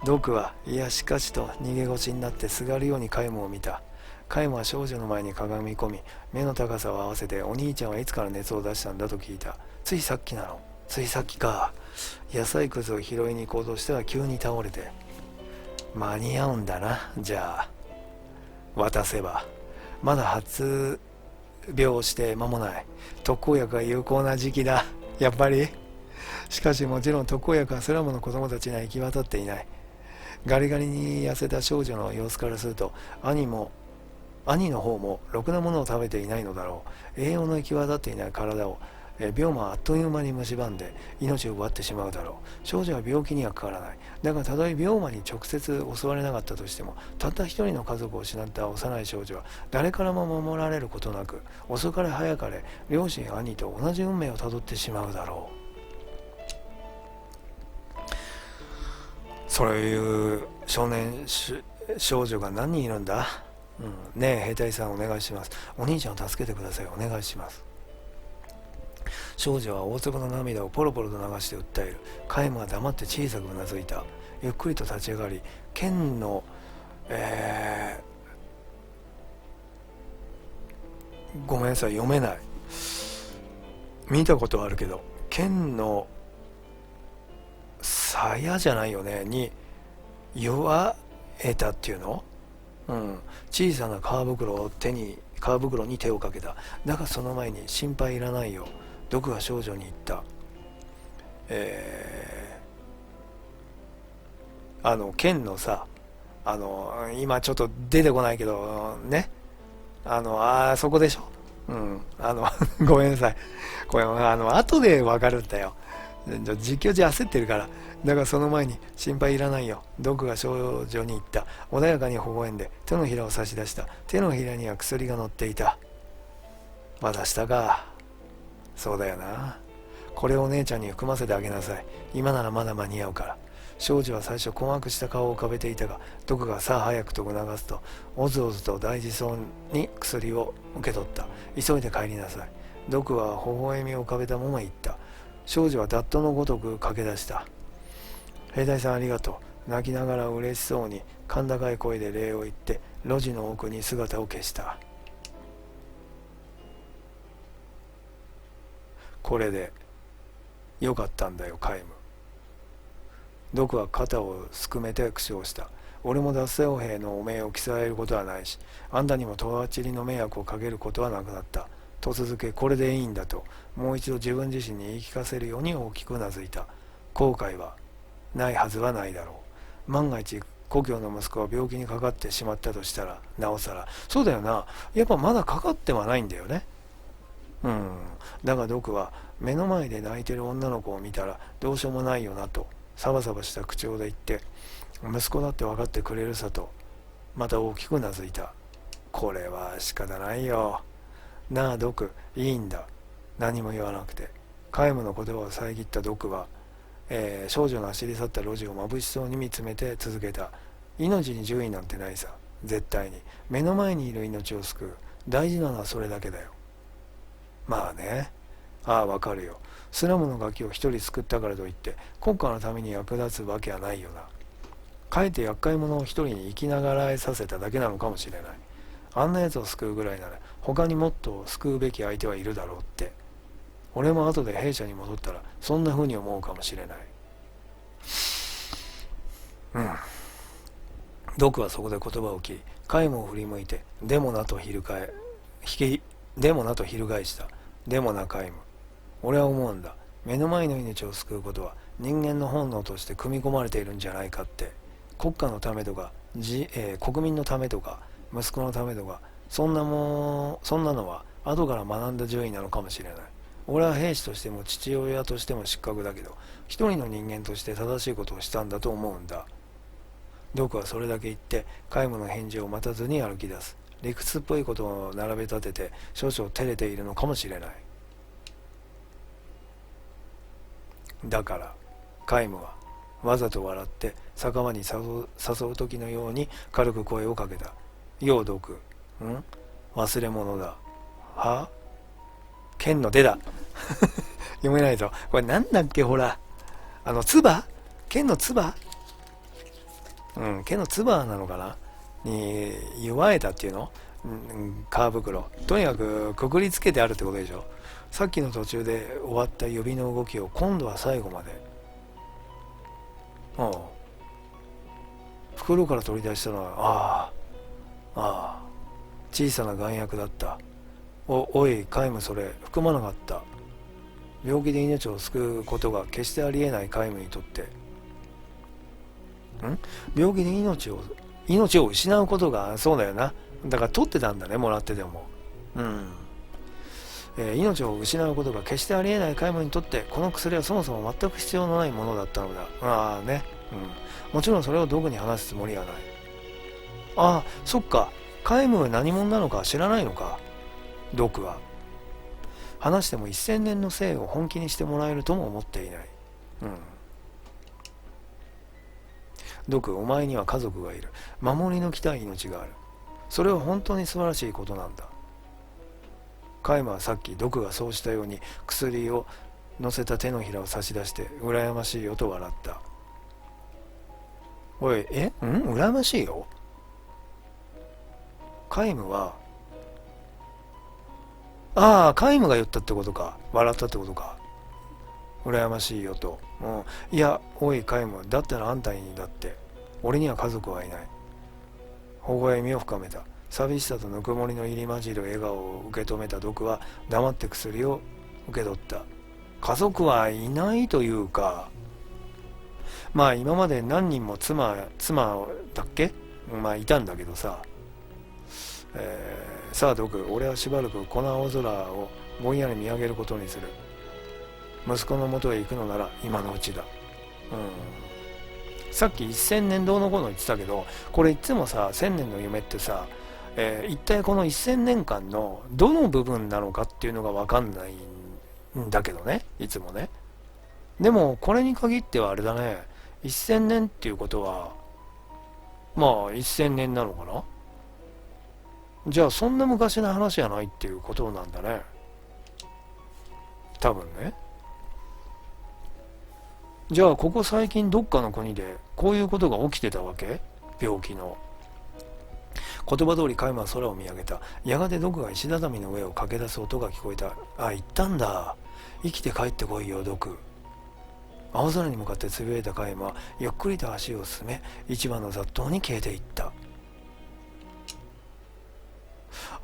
毒は、いやしかしと逃げ腰になってすがるようにカイムを見た。カイムは少女の前にかがみ込み、目の高さを合わせて、お兄ちゃんはいつから熱を出したんだと聞いた。ついさっきなの。ついさっきか。野菜くずを拾いに行こうとしては急に倒れて。間に合うんだな。じゃあ渡せば。まだ発病して間もない。特効薬が有効な時期だ。やっぱり。しかしもちろん特効薬はスラムの子供たちには行き渡っていない。ガリガリに痩せた少女の様子からすると、兄の方もろくなものを食べていないのだろう。栄養の行き渡っていない体を病魔はあっという間に蝕んで命を奪ってしまうだろう。少女は病気にはかからない。だがたとえ病魔に直接襲われなかったとしても、たった一人の家族を失った幼い少女は誰からも守られることなく、遅かれ早かれ両親兄と同じ運命をたどってしまうだろう。そういう少女が何人いるんだ？ねえ兵隊さんお願いします。お兄ちゃんを助けてください。お願いします。少女は大粒の涙をポロポロと流して訴える。カイムは黙って小さくうなずいた。ゆっくりと立ち上がり、剣の、ごめんなさい、読めない。見たことあるけど、剣の鞘じゃないよねに弱えたっていうの？小さな革袋に手をかけた。だがその前に、心配いらないよ。毒は少女に言った。剣のさ、今ちょっと出てこないけどね、そこでしょ。ごめんなさい。これ後でわかるんだよ。実況中焦ってるから。だがその前に、心配いらないよ。毒が少女に言った。穏やかに微笑んで手のひらを差し出した。手のひらには薬が乗っていた。渡したか。そうだよな。これをお姉ちゃんに含ませてあげなさい。今ならまだ間に合うから。少女は最初困惑した顔を浮かべていたが、毒がさあ早くと促すと、おずおずと大事そうに薬を受け取った。急いで帰りなさい。毒は微笑みを浮かべたまま言った。少女はダットのごとく駆け出した。兵隊さんありがとう。泣きながら嬉しそうに甲高い声で礼を言って路地の奥に姿を消した。これでよかったんだよカイム。ドクは肩をすくめて苦笑した。俺も脱走兵の汚名を着せられることはないし、あんたにもとわちりの迷惑をかけることはなくなった。と続け、これでいいんだともう一度自分自身に言い聞かせるように大きくうなずいた。後悔はないはずはないだろう。万が一故郷の息子が病気にかかってしまったとしたらなおさら。そうだよな、やっぱまだかかってはないんだよね。だがドクは目の前で泣いてる女の子を見たらどうしようもないよなとサバサバした口調で言って、息子だって分かってくれるさとまた大きくうなずいた。これは仕方ないよなあドク、いいんだ。何も言わなくて皆無の言葉を遮ったドクは、少女の走り去った路地を眩しそうに見つめて続けた。命に順位なんてないさ、絶対に。目の前にいる命を救う。大事なのはそれだけだよ。まあね、ああわかるよ。スラムのガキを一人救ったからといって国家のために役立つわけはないよな。かえって厄介者を一人に生きながらえさせただけなのかもしれない。あんなやつを救うぐらいなら他にもっと救うべき相手はいるだろうって。俺も後で兵舎に戻ったらそんな風に思うかもしれない。ドクはそこで言葉を切りカイムを振り向いてでもなと翻した。でもなカイム、俺は思うんだ。目の前の命を救うことは人間の本能として組み込まれているんじゃないかって。国家のためとか、国民のためとか息子のためとかそんなのは後から学んだ順位なのかもしれない。俺は兵士としても父親としても失格だけど一人の人間として正しいことをしたんだと思うんだ。ドクはそれだけ言って皆無の返事を待たずに歩き出す。理屈っぽいことを並べ立てて少々照れているのかもしれない。だから皆無はわざと笑って酒場に誘う時のように軽く声をかけた。ようドク、忘れ物だ。は剣の出だ読めないぞこれ。なんだっけ、ほら唾、剣の唾、剣の唾なのかなに弱えたっていうの、皮袋。とにかくくくりつけてあるってことでしょ。さっきの途中で終わった指の動きを今度は最後まで。袋から取り出したのは小さな丸薬だった。おい皆無、それ含まなかった。病気で命を救うことが決してありえない皆無にとって病気で命を失うことが、そうだよな。だから取ってたんだね、もらってでも。命を失うことが決してありえない皆無にとってこの薬はそもそも全く必要のないものだったのだ。もちろんそれをドクに話すつもりはない。そっか、皆無は何者なのか知らないのか。ドクは話しても1000年の生を本気にしてもらえるとも思っていない。ドク、お前には家族がいる。守りのきたい命がある。それは本当に素晴らしいことなんだ。カイマはさっきドクがそうしたように薬を乗せた手のひらを差し出して羨ましいよと笑った。おい、羨ましいよ。カイムはカイムが言ったってことか。笑ったってことか。羨ましいよと。いや、おいカイム、だったらあんたにだって。俺には家族はいない。微笑みを深めた。寂しさとぬくもりの入り混じる笑顔を受け止めたドクは黙って薬を受け取った。家族はいないというか、今まで何人も妻だっけ、いたんだけどさ。さあドク、俺はしばらくこの青空をぼんやり見上げることにする。息子のもとへ行くのなら今のうちだ。さっき1000年どうのこうの言ってたけど、これいつもさ、1000年の夢ってさ、一体この1000年間のどの部分なのかっていうのが分かんないんだけどね、いつもね。でもこれに限ってはあれだね、1000年っていうことは1000年なのかな。じゃあそんな昔の話じゃないっていうことなんだね、多分ね。じゃあここ最近どっかの国でこういうことが起きてたわけ？病気の。言葉通りカイマは空を見上げた。やがて毒が石畳の上を駆け出す音が聞こえた。あ、行ったんだ。生きて帰ってこいよ、毒。青空に向かってつぶやいたカイマはゆっくりと足を進め、市場の雑踏に消えていった。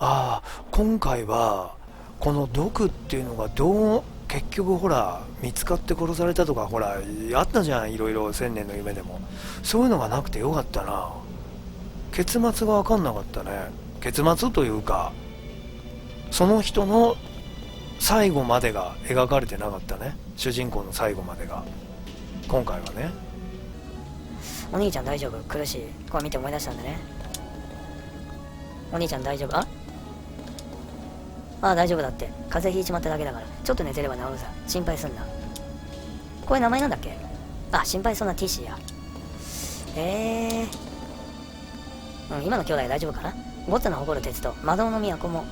ああ、今回はこの毒っていうのが結局ほら見つかって殺されたとかほらあったじゃん、いろいろ千年の夢でも。そういうのがなくてよかったな。結末が分かんなかったね。結末というかその人の最後までが描かれてなかったね。主人公の最後までが今回はね。お兄ちゃん大丈夫？苦しい。これ見て思い出したんだね。お兄ちゃん大丈夫？ああ、大丈夫だって。風邪ひいちまっただけだから。ちょっと寝てれば治るさ。心配すんな。これ名前なんだっけ？あ、心配そうなティッシーや。今の兄弟大丈夫かな？ゴッツァの誇る鉄と魔導の都も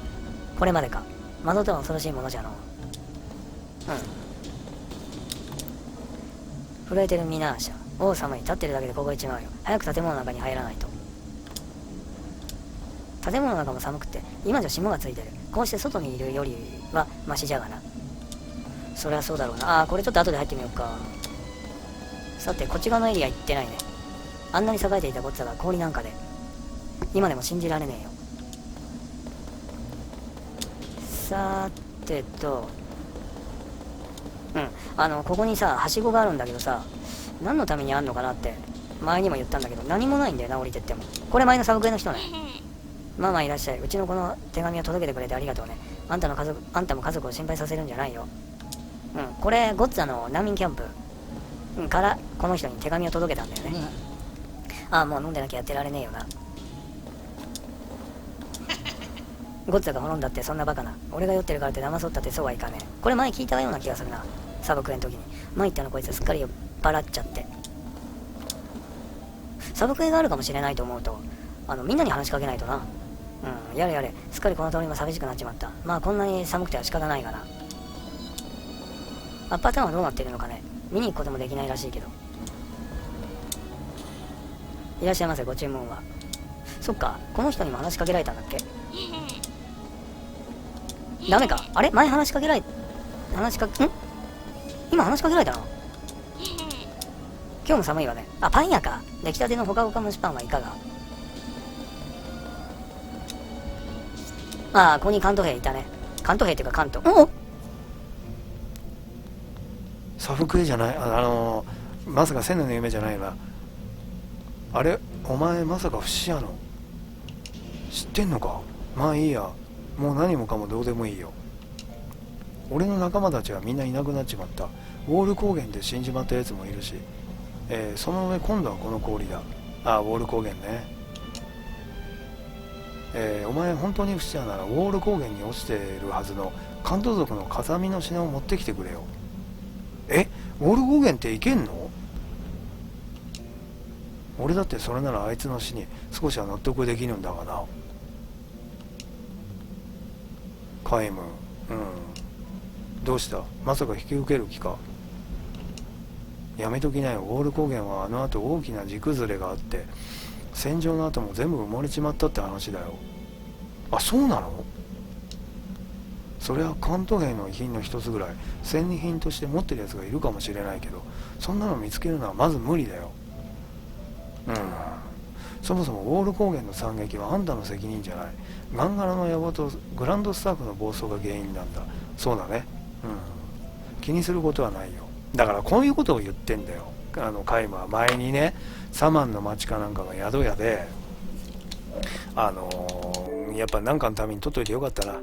これまでか。魔導とは恐ろしいものじゃの。震えてるミナーシャ。王様に立ってるだけで凍えちまうよ。早く建物の中に入らないと。建物の中も寒くて今じゃ霜がついてる。こうして外にいるよりはマシじゃがな。そりゃそうだろうな。これちょっと後で入ってみようか。さてこっち側のエリア行ってないね。あんなに栄えていたゴッツァが氷なんかで今でも信じられねえよ。さてとここにさはしごがあるんだけどさ、何のためにあんのかなって前にも言ったんだけど何もないんだよな、降りてっても。これ前のサブクエの人ね。ママいらっしゃい。うちのこの手紙を届けてくれてありがとうね。あんたも家族を心配させるんじゃないよ。これゴッツァの難民キャンプ、からこの人に手紙を届けたんだよね。もう飲んでなきゃやってられねえよな。ゴッツァが滅んだってそんなバカな。俺が酔ってるからって騙そうったってそうはいかねえ。これ前聞いたような気がするな、サブクエの時に。前言ったのこいつすっかり酔っ払っちゃって。サブクエがあるかもしれないと思うとみんなに話しかけないとな。やれやれ、すっかりこの通りも寂しくなっちまった。まあこんなに寒くては仕方ないがな。アッパータウンはどうなってるのかね。見に行くこともできないらしいけど。いらっしゃいませ、ご注文は。そっか、この人にも話しかけられたんだっけ。ダメか。あれ前今話しかけられたの。今日も寒いわね。パン屋か。出来たてのほかほか蒸しパンはいかが。ここに関東兵いたね。関東兵っていうか関東。サブクエじゃない。まさか千年の夢じゃないな。あれお前まさか不死家の知ってんのか。まあいいや、もう何もかもどうでもいいよ。俺の仲間たちはみんないなくなっちまった。ウォール高原で死んじまったやつもいるし、その上今度はこの氷だ。ウォール高原ね。お前本当に不死家ならウォール高原に落ちているはずの関東族の風見の品を持ってきてくれよ。ウォール高原って行けんの？俺だってそれならあいつの死に少しは納得できるんだがな。カイム、どうした？まさか引き受ける気か？やめときなよ。ウォール高原はあの後大きな地崩れがあって戦場の後も全部埋もれちまったって話だよ。そうなの？それは関東兵の遺品の一つぐらい戦利品として持ってるやつがいるかもしれないけど、そんなの見つけるのはまず無理だよ。そもそもウォール高原の惨劇はあんたの責任じゃない。ガンガラの野望とグランドスタッフの暴走が原因なんだ。そうだね。気にすることはないよ。だからこういうことを言ってんだよ。カイムは前にね、サマンの町かなんかの宿屋でやっぱ何かのために取っといてよかったな。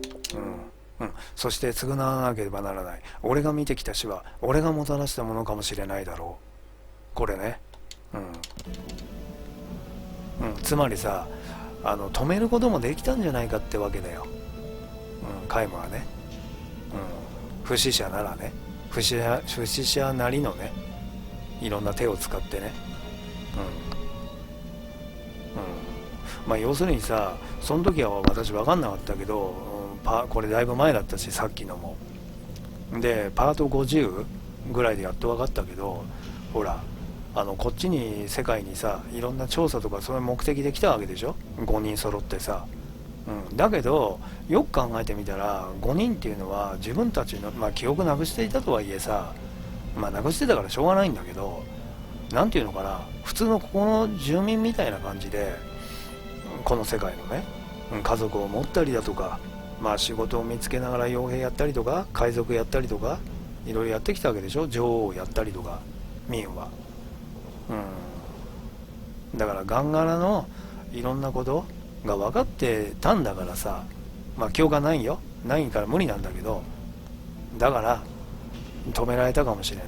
そして償わなければならない。俺が見てきた死は俺がもたらしたものかもしれないだろう。これね。つまりさ、止めることもできたんじゃないかってわけだよ。カイムはね。不死者ならね、不死者なりのね、いろんな手を使ってね。要するにさ、その時は私分かんなかったけど、これだいぶ前だったし、さっきのもでパート50ぐらいでやっと分かったけど、ほらこっちに世界にさいろんな調査とかそういう目的で来たわけでしょ、5人揃ってさ、だけどよく考えてみたら5人っていうのは自分たちの、記憶なくしていたとはいえさ、なくしてたからしょうがないんだけど、なんていうのかな、普通のここの住民みたいな感じでこの世界のね、家族を持ったりだとか、仕事を見つけながら傭兵やったりとか海賊やったりとかいろいろやってきたわけでしょ、女王をやったりとかミンは。だからガンガラのいろんなことが分かってたんだからさ、記憶がないよ、ないから無理なんだけど、だから止められたかもしれない。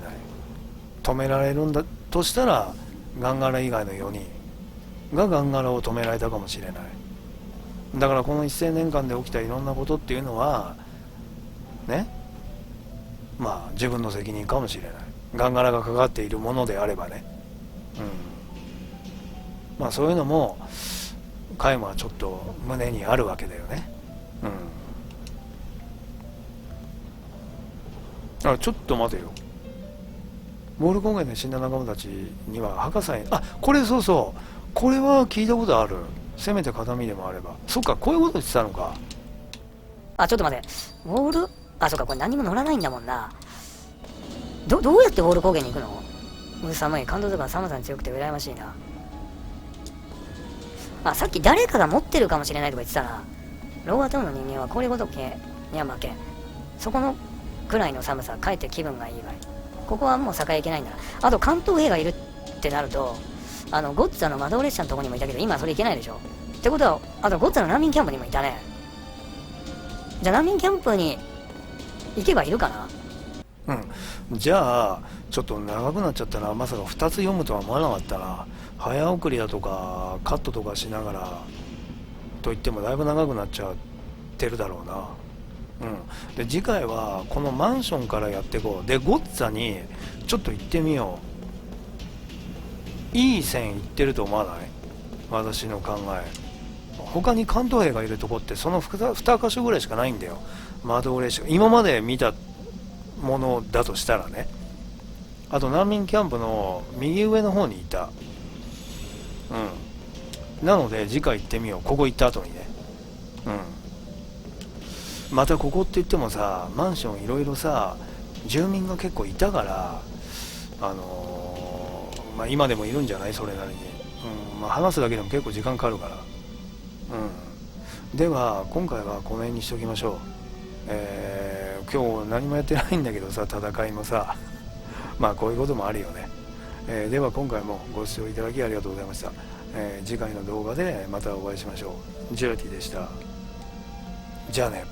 止められるんだとしたらガンガラ以外の4人がガンガラを止められたかもしれない。だからこの1000年間で起きたいろんなことっていうのはね、自分の責任かもしれない。ガンガラがかかっているものであればね、そういうのもカイマはちょっと胸にあるわけだよね。ちょっと待てよ、ボール高原で死んだ仲間たちには墓さえ、これそうそう、これは聞いたことある。せめて形見でもあれば。そっか、こういうこと言ってたのか。ちょっと待て、ウォール、そっか、これ何も乗らないんだもんな。どうやってウォール高原に行くの？寒い、感動とか寒さに強くて羨ましいな。さっき誰かが持ってるかもしれないとか言ってたな。ローアトムの人間は氷ごときには負けん。そこのくらいの寒さ、かえって気分がいいわい。ここはもう栄えいけないんだな。あと関東兵がいるってなると、ゴッツァの魔導列車のとこにもいたけど、今それ行けないでしょ。ってことは、あとゴッツァの難民キャンプにもいたね。じゃあ難民キャンプに行けばいるかな。じゃあちょっと長くなっちゃったな。まさか2つ読むとは思わなかったな。早送りだとかカットとかしながらと言ってもだいぶ長くなっちゃってるだろうな。で次回はこのマンションからやっていこう。でゴッツァにちょっと行ってみよう。いい線いってると思わない？私の考え。他に関東兵がいるとこってその 2箇所ぐらいしかないんだよ、魔導列車。今まで見たものだとしたらね。あと難民キャンプの右上の方にいた。なので次回行ってみよう、ここ行った後にね。またここって言ってもさ、マンションいろいろさ住民が結構いたから、今でもいるんじゃない、それなりに。話すだけでも結構時間かかるから。では今回はこの辺にしておきましょう。今日何もやってないんだけどさ、戦いもさこういうこともあるよね。では今回もご視聴いただきありがとうございました。次回の動画でまたお会いしましょう。ジェラティでした。じゃあね。